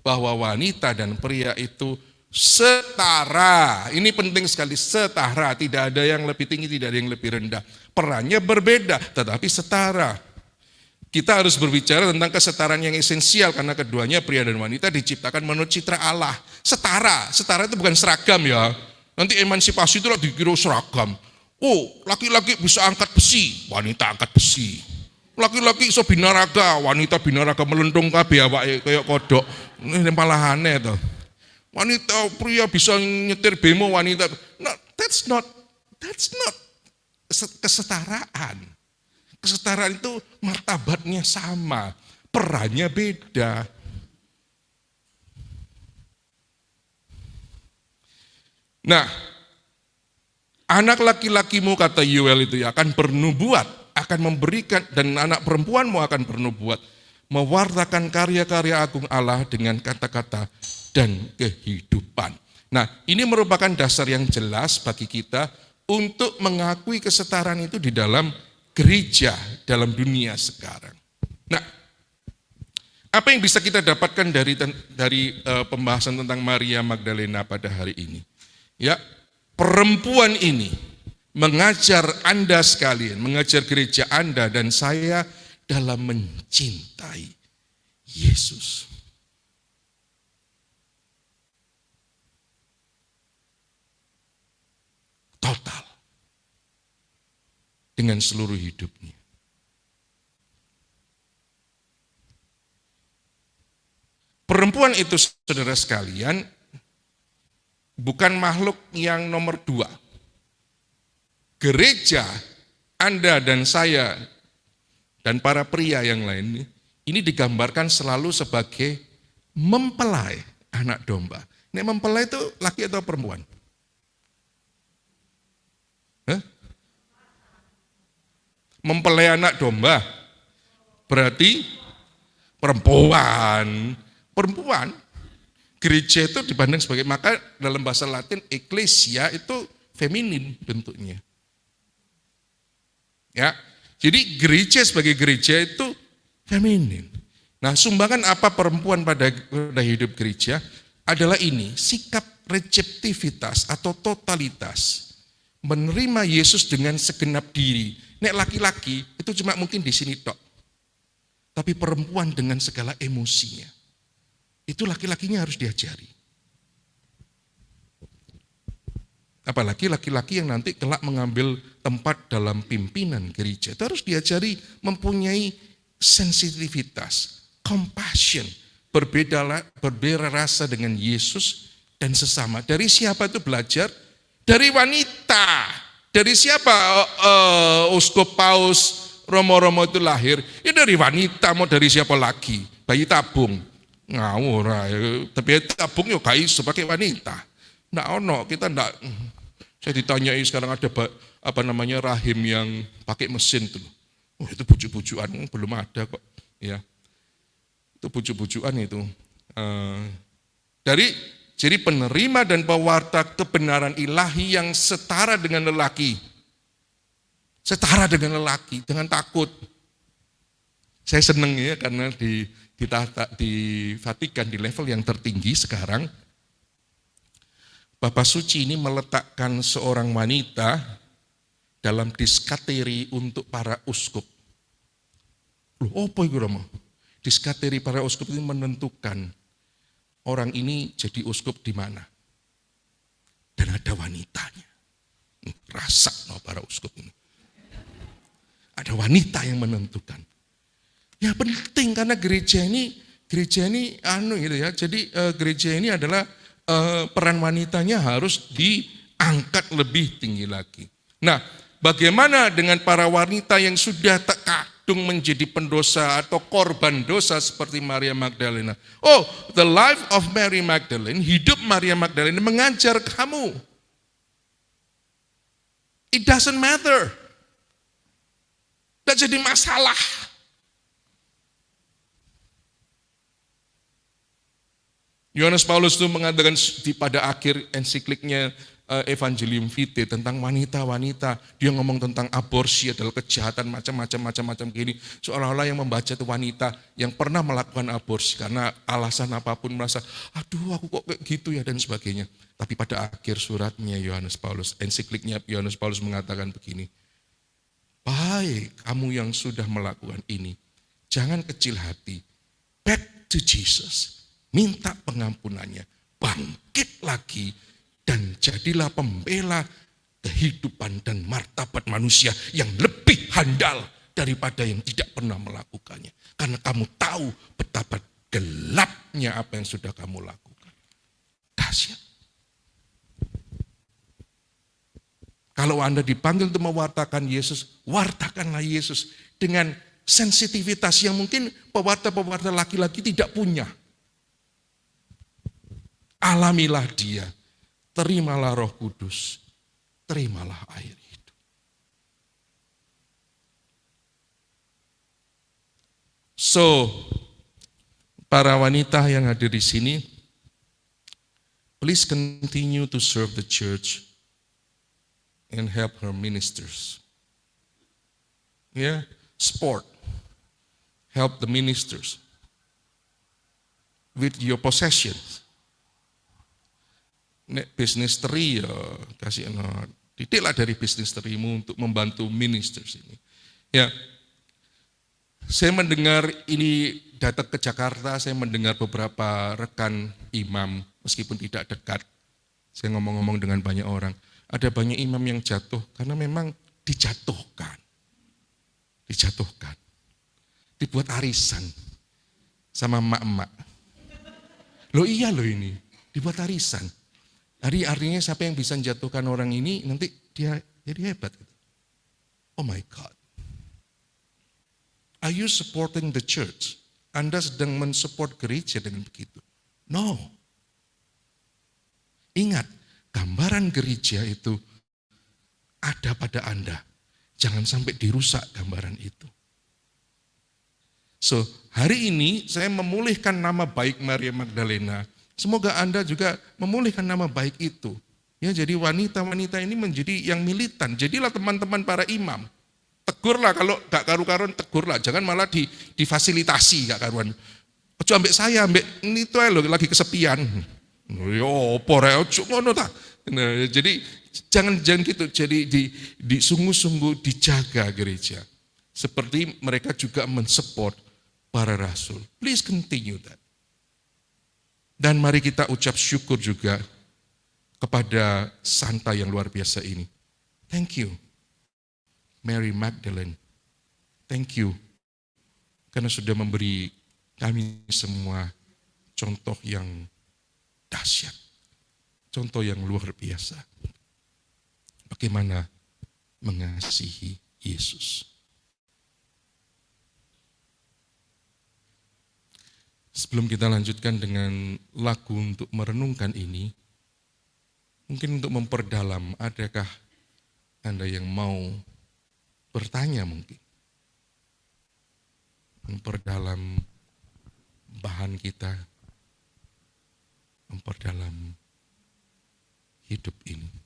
bahwa wanita dan pria itu setara. Ini penting sekali, setara, tidak ada yang lebih tinggi, tidak ada yang lebih rendah. Perannya berbeda tetapi setara. Kita harus berbicara tentang kesetaraan yang esensial karena keduanya pria dan wanita diciptakan menurut citra Allah. Setara, setara itu bukan seragam ya. Nanti emansipasi itu dikira seragam. Oh, laki-laki bisa angkat besi, wanita angkat besi. Laki-laki iso binaraga, wanita binaraga melendung kabeh awake kayak kodok. Ini malah aneh tuh. Wanita pria bisa nyetir bemo, wanita. No, that's not kesetaraan. Kesetaraan itu martabatnya sama, perannya beda. Nah, anak laki-lakimu kata Yoel itu ya akan bernubuat, akan memberikan, dan anak perempuanmu akan bernubuat, mewartakan karya-karya agung Allah dengan kata-kata dan kehidupan. Nah, ini merupakan dasar yang jelas bagi kita untuk mengakui kesetaraan itu di dalam gereja, dalam dunia sekarang. Nah, apa yang bisa kita dapatkan dari pembahasan tentang Maria Magdalena pada hari ini? Ya, perempuan ini mengajar Anda sekalian, mengajar gereja Anda dan saya dalam mencintai Yesus. Total. Dengan seluruh hidupnya. Perempuan itu, saudara sekalian, bukan makhluk yang nomor 2. Gereja, Anda dan saya, dan para pria yang lain, ini digambarkan selalu sebagai mempelai anak domba. Ini mempelai itu laki atau perempuan? Mempelai anak domba, berarti perempuan. Gereja itu dipandang sebagai, maka dalam bahasa Latin, eklesia itu feminin bentuknya. Ya, jadi gereja sebagai gereja itu feminin. Nah, sumbangan apa perempuan pada hidup gereja adalah ini, sikap reseptivitas atau totalitas. Menerima Yesus dengan segenap diri. Nek laki-laki itu cuma mungkin di sini tok. Tapi perempuan dengan segala emosinya. Itu laki-lakinya harus diajari. Apalagi laki-laki yang nanti kelak mengambil tempat dalam pimpinan gereja. Itu harus diajari mempunyai sensitivitas, compassion, berbeda rasa dengan Yesus dan sesama. Dari siapa itu belajar? Dari wanita. Dari siapa Uskup Paus Romo-Romo itu lahir? Ya dari wanita, mau dari siapa lagi? Bayi tabung. Ngawur, tapi tabung ya gak iso pakai wanita. Nggak ono, kita nggak. Saya ditanyai sekarang ada rahim yang pakai mesin tuh. Oh, itu bujuk-bujukan, belum ada kok. Ya, itu bujuk-bujukan itu. Jadi penerima dan pewarta kebenaran ilahi yang setara dengan lelaki. Setara dengan lelaki, jangan takut. Saya seneng ya karena di Vatikan di level yang tertinggi sekarang, Bapak Suci ini meletakkan seorang wanita dalam diskateri untuk para uskup. Loh, apa itu Romo? Diskateri para uskup ini menentukan orang ini jadi uskup di mana. Dan ada wanitanya. Rasa para uskup ini. Ada wanita yang menentukan. Ya penting karena gereja ini gitu ya. Jadi gereja ini adalah peran wanitanya harus diangkat lebih tinggi lagi. Nah, bagaimana dengan para wanita yang sudah terkadung menjadi pendosa atau korban dosa seperti Maria Magdalena? Oh, the life of Mary Magdalene, hidup Maria Magdalena mengajar kamu. It doesn't matter. Tidak jadi masalah. Yohanes Paulus itu mengatakan pada akhir ensikliknya Evangelium Vitae tentang wanita-wanita, dia ngomong tentang aborsi adalah kejahatan macam-macam gini. Seolah-olah yang membaca itu wanita yang pernah melakukan aborsi karena alasan apapun merasa, aduh aku kok kayak gitu ya dan sebagainya. Tapi pada akhir suratnya Yohanes Paulus, ensikliknya Yohanes Paulus mengatakan begini, baik kamu yang sudah melakukan ini, jangan kecil hati, back to Jesus. Minta pengampunannya, bangkit lagi, dan jadilah pembela kehidupan dan martabat manusia yang lebih handal daripada yang tidak pernah melakukannya. Karena kamu tahu betapa gelapnya apa yang sudah kamu lakukan. Dahsyat. Kalau Anda dipanggil untuk mewartakan Yesus, wartakanlah Yesus dengan sensitivitas yang mungkin pewarta-pewarta laki-laki tidak punya. Alamilah dia, terimalah Roh Kudus, terimalah air hidup. So, para wanita yang hadir di sini, please continue to serve the church and help her ministers. Support, help the ministers with your possessions. Nek bisnis teri ya kasih titiklah dari bisnis terimu untuk membantu ministers ini. Ya, saya mendengar ini datang ke Jakarta, saya mendengar beberapa rekan imam meskipun tidak dekat. Saya ngomong-ngomong dengan banyak orang, ada banyak imam yang jatuh karena memang dijatuhkan, dibuat arisan sama emak-emak. Loh iya loh ini, dibuat arisan. Artinya siapa yang bisa menjatuhkan orang ini, nanti dia jadi hebat. Oh my God. Are you supporting the church? Anda sedang mensupport gereja dengan begitu? No. Ingat, gambaran gereja itu ada pada Anda. Jangan sampai dirusak gambaran itu. So, hari ini saya memulihkan nama baik Maria Magdalena. Semoga Anda juga memulihkan nama baik itu. Ya, jadi wanita-wanita ini menjadi yang militan. Jadilah teman-teman para imam. tegurlah, kalau gak karu-karuan tegurlah, jangan malah difasilitasi gak karuan. Ojo ambek saya, ambek ini tuh lho lagi kesepian. Yo opo rek ojo ngono ta. Nah, jadi jangan gitu. Jadi di sungguh-sungguh dijaga gereja. Seperti mereka juga mensupport para rasul. Please continue that. Dan mari kita ucap syukur juga kepada Santa yang luar biasa ini. Thank you, Mary Magdalene. Thank you, karena sudah memberi kami semua contoh yang dahsyat. Contoh yang luar biasa. Bagaimana mengasihi Yesus. Sebelum kita lanjutkan dengan lagu untuk merenungkan ini, mungkin untuk memperdalam, adakah Anda yang mau bertanya mungkin? Memperdalam bahan kita, memperdalam hidup ini.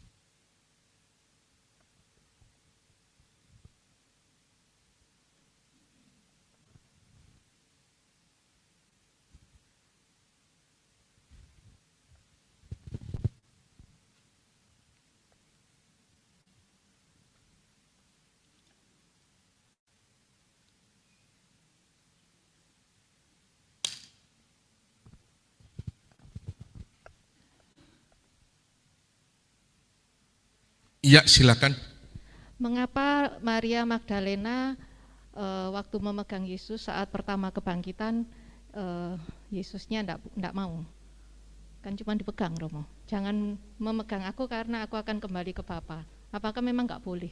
Iya, silakan. Mengapa Maria Magdalena waktu memegang Yesus saat pertama kebangkitan, Yesusnya enggak mau? Kan cuma dipegang, Romo. Jangan memegang aku karena aku akan kembali ke Bapa. Apakah memang enggak boleh?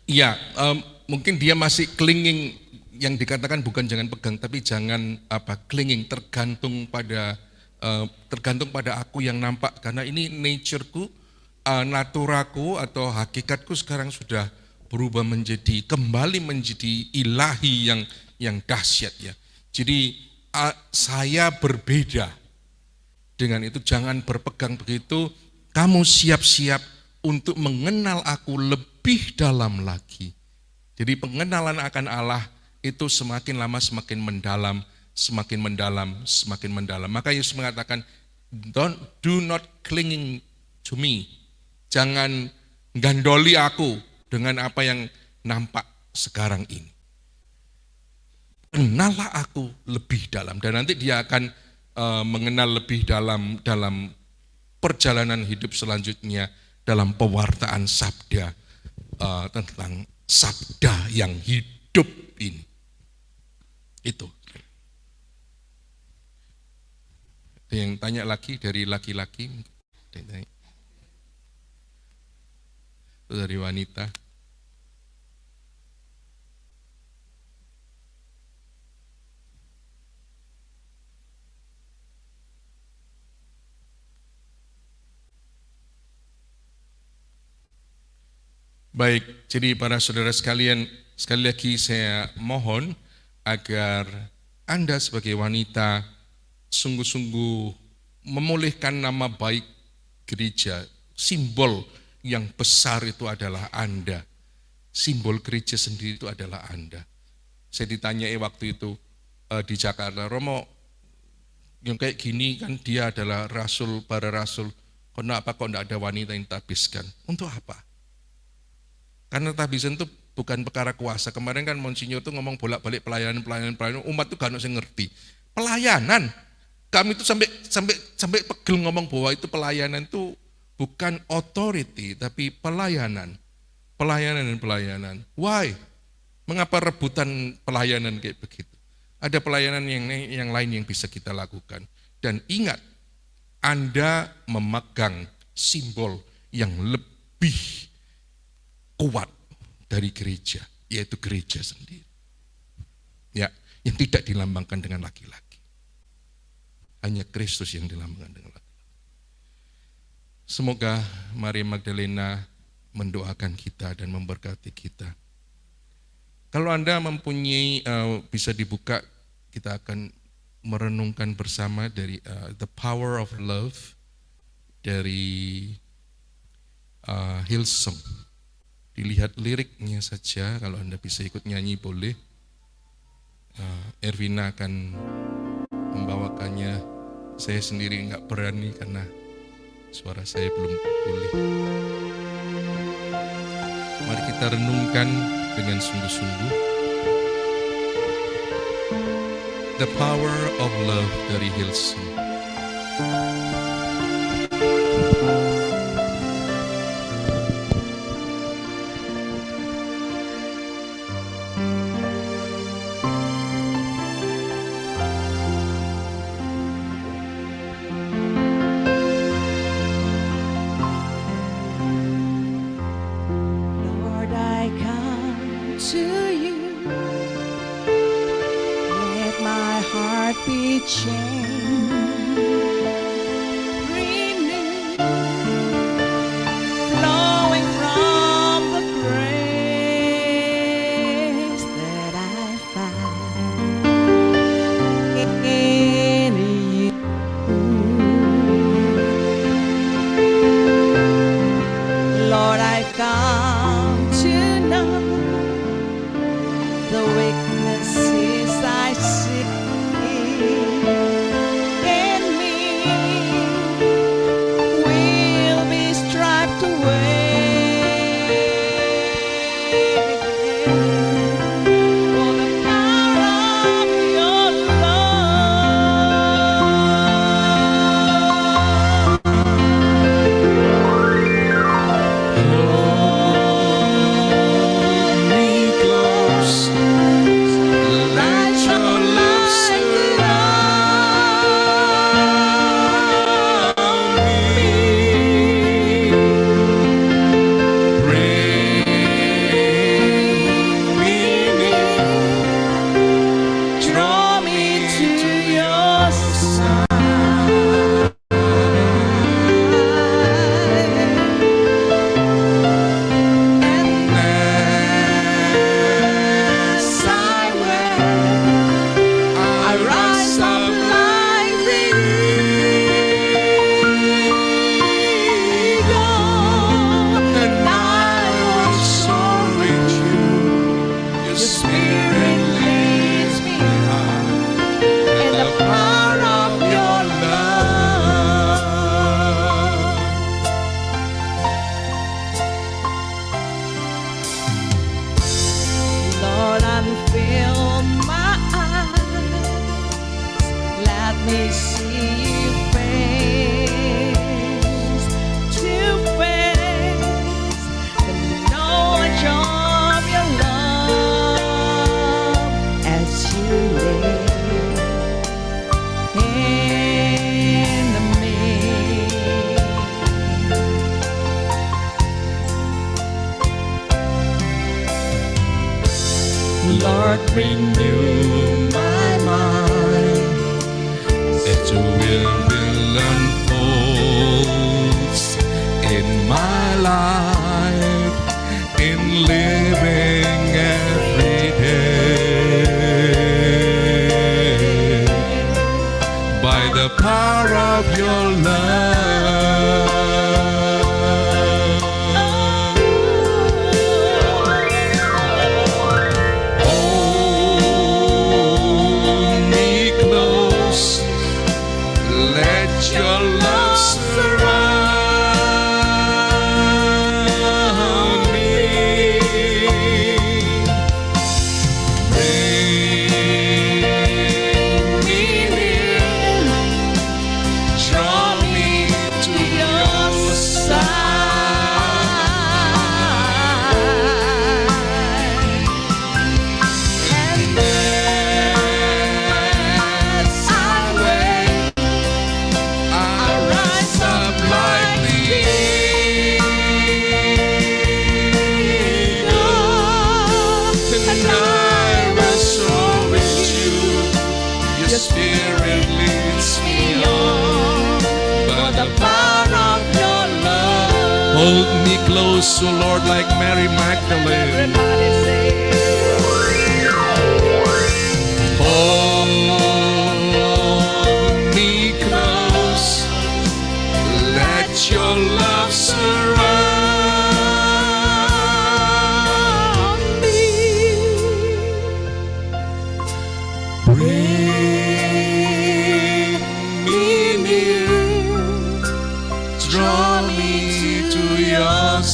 Iya, mungkin dia masih clinging, yang dikatakan bukan jangan pegang, tapi jangan clinging, tergantung pada aku yang nampak, karena ini natureku, naturaku atau hakikatku sekarang sudah berubah kembali menjadi ilahi yang dahsyat ya. Jadi saya berbeda dengan itu, jangan berpegang begitu. Kamu siap-siap untuk mengenal aku lebih dalam lagi. Jadi pengenalan akan Allah itu semakin lama semakin mendalam, semakin mendalam, semakin mendalam. Maka Yesus mengatakan, do not clinging to me. Jangan gandoli aku dengan apa yang nampak sekarang ini. Kenallah aku lebih dalam, dan nanti dia akan mengenal lebih dalam perjalanan hidup selanjutnya, dalam pewartaan sabda, tentang sabda yang hidup ini. Itu. Ada yang tanya lagi dari laki-laki? Dari wanita. Baik, jadi para saudara sekalian, sekali lagi saya mohon agar Anda sebagai wanita sungguh-sungguh memulihkan nama baik gereja. Simbol yang besar itu adalah Anda. Simbol gereja sendiri itu adalah Anda. Saya ditanyai waktu itu di Jakarta, Romo, yang kayak gini kan dia adalah rasul, para rasul, kenapa kok enggak ada wanita yang tabiskan? Untuk apa? Karena tabisan itu bukan perkara kuasa. Kemarin kan Monsinyur itu ngomong bolak-balik pelayanan, umat itu gak ada yang ngerti. Pelayanan, kami itu sampai pegel ngomong bahwa itu pelayanan itu bukan authority, tapi pelayanan. Pelayanan. Why? Mengapa rebutan pelayanan kayak begitu? Ada pelayanan yang lain yang bisa kita lakukan. Dan ingat, Anda memegang simbol yang lebih kuat dari gereja, yaitu gereja sendiri. Ya, yang tidak dilambangkan dengan laki-laki. Hanya Kristus yang dilambangkan dengan laki-laki. Semoga Maria Magdalena mendoakan kita dan memberkati kita. Kalau Anda mempunyai, bisa dibuka, kita akan merenungkan bersama dari The Power of Love dari Hillsong. dilihat liriknya saja. Kalau Anda bisa ikut nyanyi boleh. Ervina akan membawakannya. Saya sendiri nggak berani karena suara saya belum pulih. Mari kita renungkan dengan sungguh-sungguh. The Power of Love dari Hillsong. Lord, I come to you. Let my heart be changed, renewed, flowing from the grace that I found in you. Lord, I come to know the weaknesses I see in me will be striped away for the power of your love. Hold me close, let your love surround me. Bring me near, Draw me to your side. And as I wait, I rise up like the eagle, and I will soar with you. Your spirit leads me high, and the power of your love. Lord, unfill my eyes, let me see you face to face, the knowledge of your love as you live in me. Lord, renew my mind, that your will unfolds in my life, in living every day, by the power of your love. Hold me close, let your love surround me. Bring me near, draw me to your side. And as I wait, I rise up like the eagle, and I will soar with you. Your spirit leads me on, by the power of your love. Hold me close, O Lord, like Mary Magdalene. Everybody say, Hold me close, let your love surround And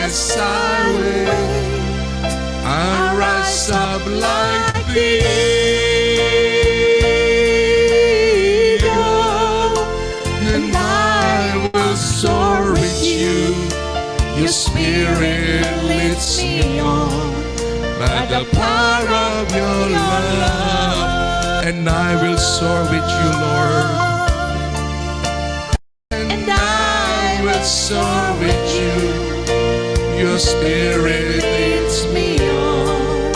as I wait, I rise up like the eagle, and I will soar with you. Your spirit leads me on by the power of your love, and I will soar with you, Lord. Soar with you, your spirit leads me on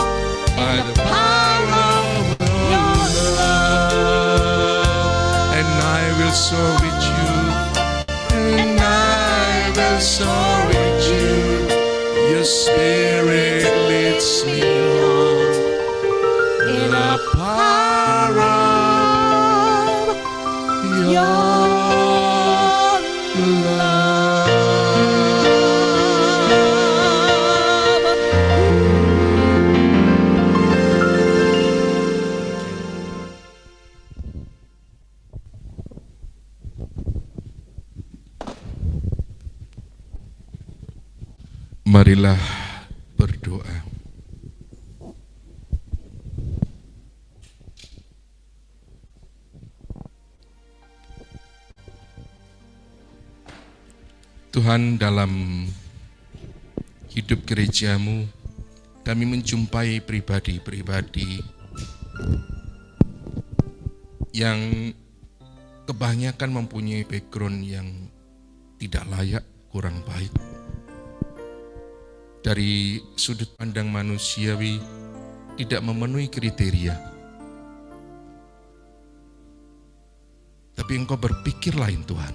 by the power of your love, and I will soar with you, and I will soar with you, your spirit leads me on in the power of your love. Marilah berdoa. Tuhan, dalam hidup gerejamu, kami menjumpai pribadi-pribadi yang kebanyakan mempunyai background yang tidak layak, kurang baik. Dari sudut pandang manusiawi tidak memenuhi kriteria. Tapi Engkau berpikir lain, Tuhan.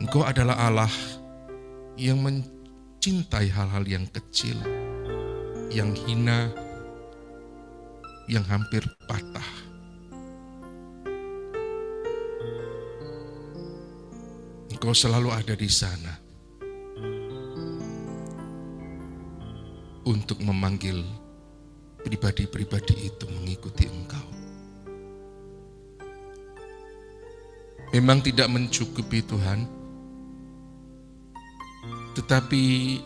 Engkau adalah Allah yang mencintai hal-hal yang kecil, yang hina, yang hampir patah. Engkau selalu ada di sana untuk memanggil pribadi-pribadi itu mengikuti Engkau. Memang tidak mencukupi, Tuhan, tetapi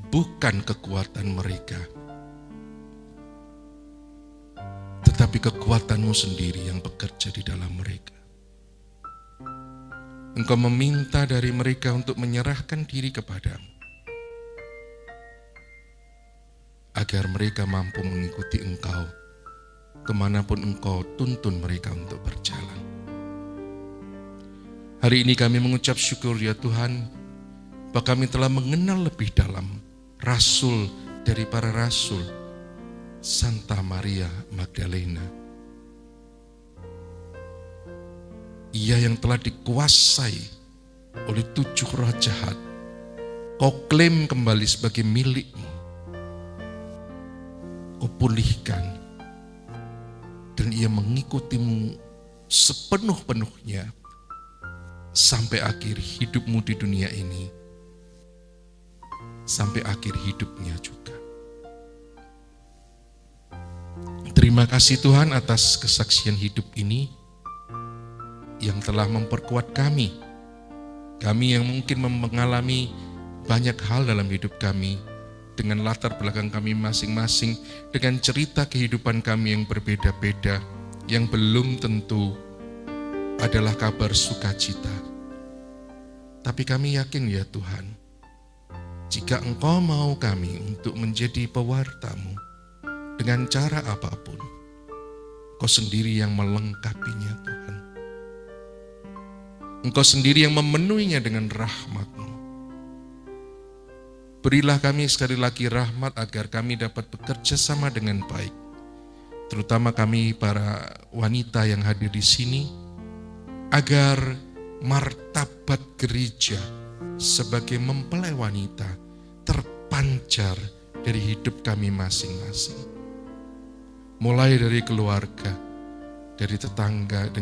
bukan kekuatan mereka, tetapi kekuatan-Mu sendiri yang bekerja di dalam mereka. Engkau meminta dari mereka untuk menyerahkan diri kepadamu, agar mereka mampu mengikuti Engkau kemanapun Engkau tuntun mereka untuk berjalan. Hari ini kami mengucap syukur ya Tuhan, bahwa kami telah mengenal lebih dalam Rasul dari para Rasul, Santa Maria Magdalena. Ia yang telah dikuasai oleh 7 roh jahat, Kau klaim kembali sebagai milik-Mu. Kau pulihkan, dan ia mengikuti-Mu sepenuh-penuhnya sampai akhir hidup-Mu di dunia ini, sampai akhir hidupnya juga. Terima kasih Tuhan atas kesaksian hidup ini yang telah memperkuat kami yang mungkin mengalami banyak hal dalam hidup kami, dengan latar belakang kami masing-masing, dengan cerita kehidupan kami yang berbeda-beda, yang belum tentu adalah kabar sukacita. Tapi kami yakin ya Tuhan, jika Engkau mau kami untuk menjadi pewarta-Mu dengan cara apapun, Engkau sendiri yang melengkapinya Tuhan. Engkau sendiri yang memenuhinya dengan rahmat-Mu. Berilah kami sekali lagi rahmat agar kami dapat bekerja sama dengan baik. Terutama kami para wanita yang hadir di sini, agar martabat gereja sebagai mempelai wanita terpancar dari hidup kami masing-masing. Mulai dari keluarga, dari tetangga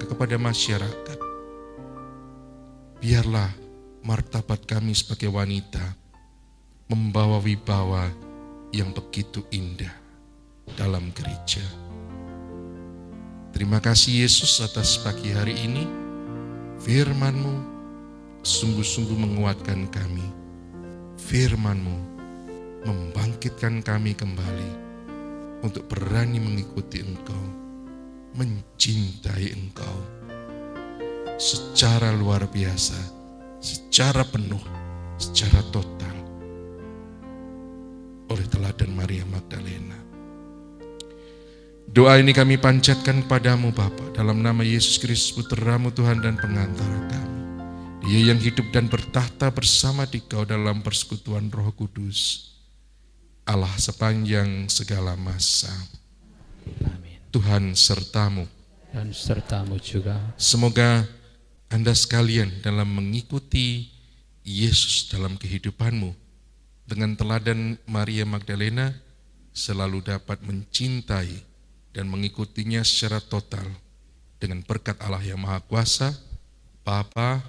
kepada masyarakat. Biarlah martabat kami sebagai wanita membawa wibawa yang begitu indah dalam gereja. Terima kasih Yesus atas pagi hari ini. Firman-Mu sungguh-sungguh menguatkan kami. Firman-Mu membangkitkan kami kembali untuk berani mengikuti Engkau, mencintai Engkau secara luar biasa, secara penuh, secara total oleh teladan Maria Magdalena. Doa ini kami panjatkan kepadamu Bapa, dalam nama Yesus Kristus Putra-Mu Tuhan dan pengantara kami. Dia yang hidup dan bertahta bersama Dikau dalam persekutuan Roh Kudus, Allah sepanjang segala masa. Amin. Tuhan sertamu. Dan sertamu juga. Semoga Anda sekalian dalam mengikuti Yesus dalam kehidupanmu, dengan teladan Maria Magdalena selalu dapat mencintai dan mengikutinya secara total dengan berkat Allah yang Maha Kuasa, Bapa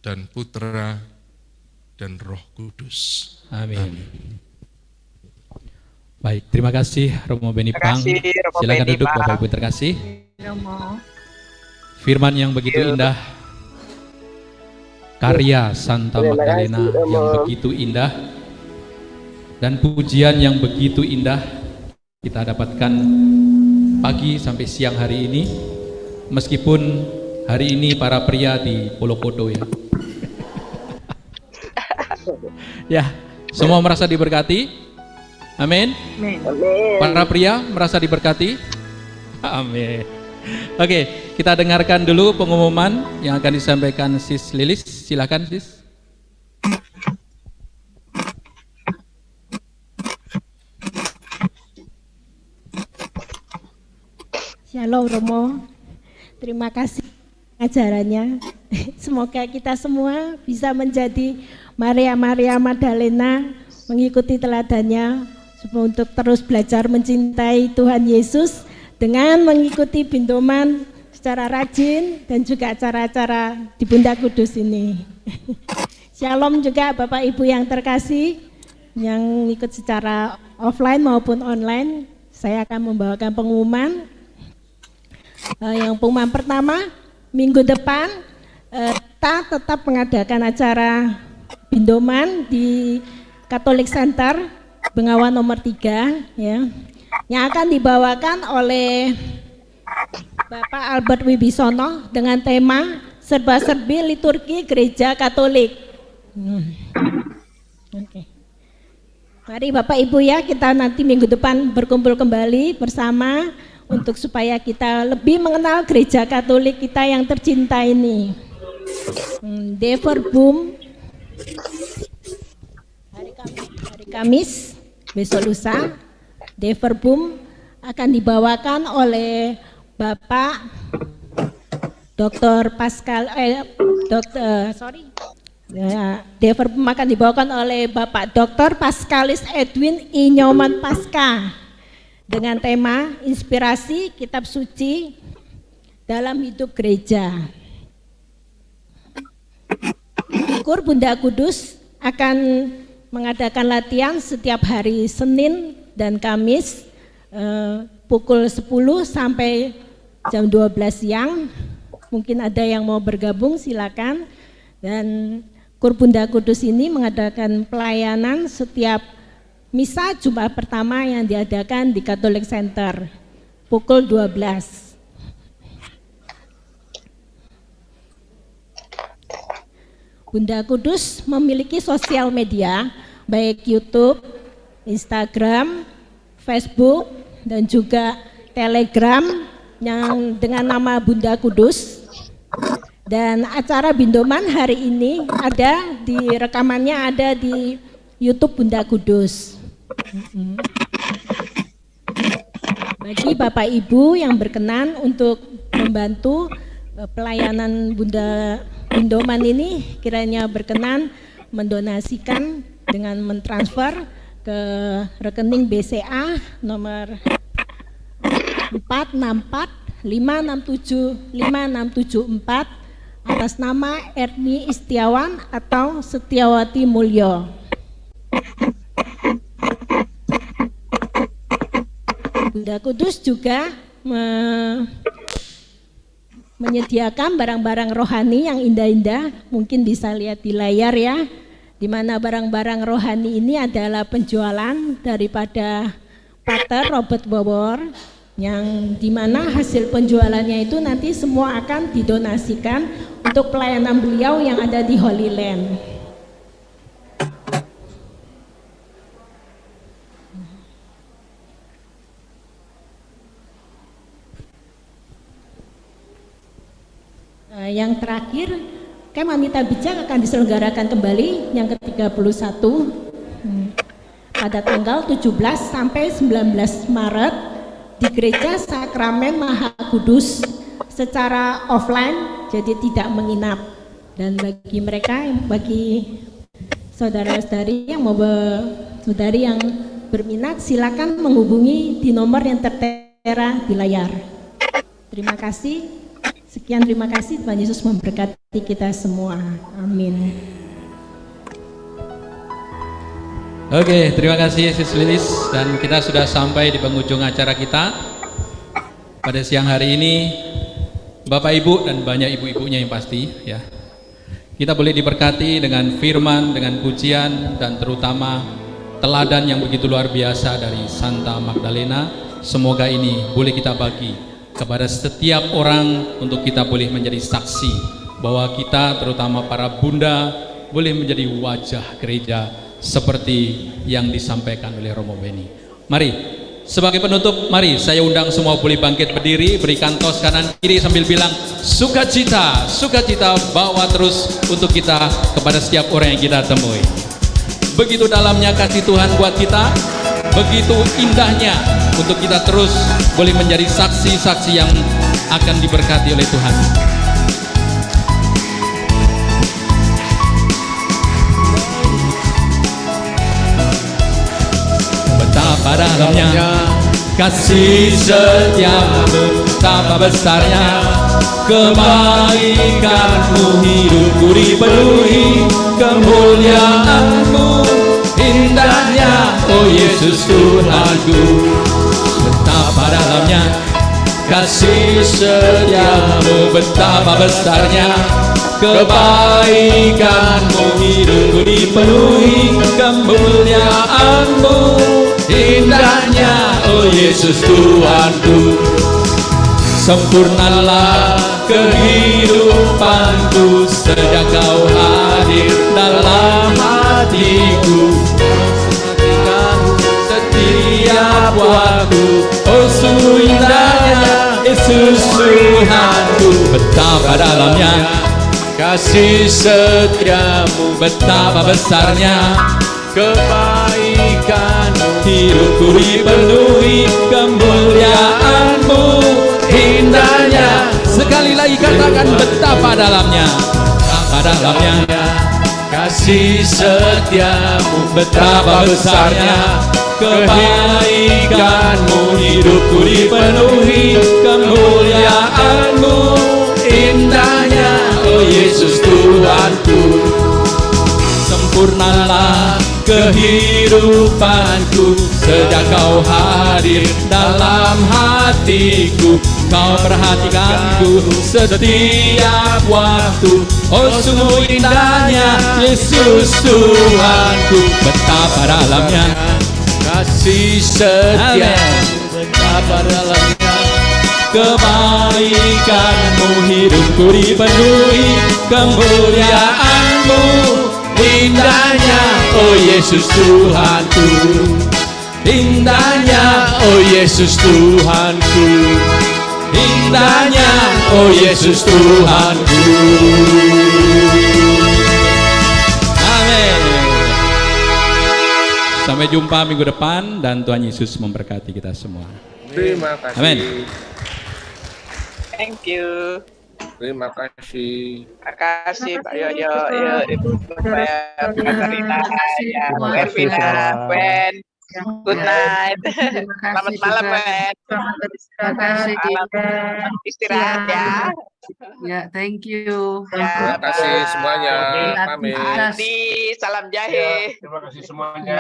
dan Putra dan Roh Kudus. Amin. Baik, terima kasih Romo Benipang. Silakan duduk Bapak Ibu terkasih. Firman yang begitu indah, karya Santa Magdalena yang begitu indah, dan pujian yang begitu indah kita dapatkan pagi sampai siang hari ini, meskipun hari ini para pria di Polokodo ya. Ya, semua merasa diberkati. Amin. Para pria merasa diberkati. Amin. Oke, kita dengarkan dulu pengumuman yang akan disampaikan Sis Lilis. Silakan Sis. Shalom Romo, terima kasih ajarannya. Semoga kita semua bisa menjadi Maria Magdalena, mengikuti teladannya untuk terus belajar mencintai Tuhan Yesus dengan mengikuti bintoman secara rajin dan juga acara-acara di Bunda Kudus ini. Shalom juga Bapak Ibu yang terkasih yang ikut secara offline maupun online. Saya akan membawakan pengumuman. Yang pengumuman pertama, minggu depan kita tetap mengadakan acara bindoman di Catholic Center Bengawan nomor 3 ya, yang akan dibawakan oleh Bapak Albert Wibisono dengan tema serba-serbi liturgi Gereja Katolik. Oke. Mari Bapak Ibu ya, kita nanti minggu depan berkumpul kembali bersama untuk supaya kita lebih mengenal Gereja Katolik kita yang tercinta ini. De Verbum hari Kamis besok lusa, De Verbum akan dibawakan oleh Bapak Dr. Pascal De Verbum akan dibawakan oleh Bapak Dr. Pascalis Edwin I. Nyoman Pasca dengan tema inspirasi kitab suci dalam hidup gereja. Kur Bunda Kudus akan mengadakan latihan setiap hari Senin dan Kamis pukul 10 sampai jam 12 siang. Mungkin ada yang mau bergabung, silakan. Dan Kur Bunda Kudus ini mengadakan pelayanan setiap misa Jumat pertama yang diadakan di Catholic Center pukul 12. Bunda Kudus memiliki sosial media baik YouTube, Instagram, Facebook, dan juga Telegram yang dengan nama Bunda Kudus. Dan acara bindoman hari ini ada di rekamannya, ada di YouTube Bunda Kudus. Bagi Bapak Ibu yang berkenan untuk membantu pelayanan Bunda Bindoman ini, kiranya berkenan mendonasikan dengan mentransfer ke rekening BCA nomor 46456756774 atas nama Erni Istiawan atau Setiawati Mulyo. Bunda Kudus juga menyediakan barang-barang rohani yang indah-indah, mungkin bisa lihat di layar ya, di mana barang-barang rohani ini adalah penjualan daripada Pater Robert Bowor, yang dimana hasil penjualannya itu nanti semua akan didonasikan untuk pelayanan beliau yang ada di Holy Land. Yang terakhir, Camp Wanita Bijak akan diselenggarakan kembali yang ke-31 pada tanggal 17 sampai 19 Maret di Gereja Sakramen Maha Kudus secara offline, jadi tidak menginap. Dan bagi mereka, bagi saudara-saudari yang berminat, silakan menghubungi di nomor yang tertera di layar. Terima kasih. Sekian, terima kasih. Tuhan Yesus memberkati kita semua. Amin. Oke, terima kasih Sis Lilis, dan kita sudah sampai di penghujung acara kita pada siang hari ini. Bapak Ibu dan banyak ibu-ibunya yang pasti ya. Kita boleh diberkati dengan firman, dengan pujian, dan terutama teladan yang begitu luar biasa dari Santa Magdalena. Semoga ini boleh kita bagi kepada setiap orang untuk kita boleh menjadi saksi bahwa kita, terutama para bunda, boleh menjadi wajah gereja seperti yang disampaikan oleh Romo Beni. Mari, sebagai penutup, mari saya undang semua boleh bangkit berdiri, berikan tos kanan kiri sambil bilang sukacita, sukacita bawa terus untuk kita kepada setiap orang yang kita temui. Begitu dalamnya kasih Tuhan buat kita, begitu indahnya untuk kita terus boleh menjadi saksi-saksi yang akan diberkati oleh Tuhan. Betapa dalamnya kasih setiamu, betapa besarnya kebaikanmu, hidupku dipenuhi kemuliaanmu, indahnya oh Yesus Tuhanku. Betapa dalamnya kasih setiamu, betapa besarnya kebaikanmu, hidupku dipenuhi kemuliaanmu, indahnya oh Yesus Tuhanku. Sempurnalah kehidupanku sejak kau hadir dalam hatiku. Setiap waktu, oh sungguh indahnya Yesus Tuhanku. Betapa dalamnya kasih setiamu, betapa besarnya kebaikanmu, hidupku dipenuhi kemuliaanmu, indahnya. Sekali lagi katakan betapa dalamnya, betapa dalamnya kasih setiamu, betapa besarnya kebaikanmu, hidupku dipenuhi kemuliaanmu, indahnya oh Yesus Tuhanku. Sempurnalah kehidupanku sejak kau hadir dalam hatiku. Kau perhatikanku setiap waktu, oh sungguh indahnya Yesus Tuhanku. Betapa dalamnya kasih setia, betapa dalamnya kebaikanmu, hidupku dipenuhi kemuliaanmu, indahnya oh Yesus Tuhanku, indahnya oh Yesus Tuhanku, indahnya oh Yesus Tuhanku. Amin. Sampai jumpa minggu depan dan Tuhan Yesus memberkati kita semua. Terima kasih. Amin. Thank you. Terima kasih. Terima kasih Pak Yoyo, ya Ibu Pak Katarina, ya Bu Ervina, Ben. Good night. Selamat malam, Ben. Terima kasih. Istirahat ya. Ya, thank you. Ya, Terima kasih semuanya. Pamit. Andi, salam jahe. Terima kasih semuanya.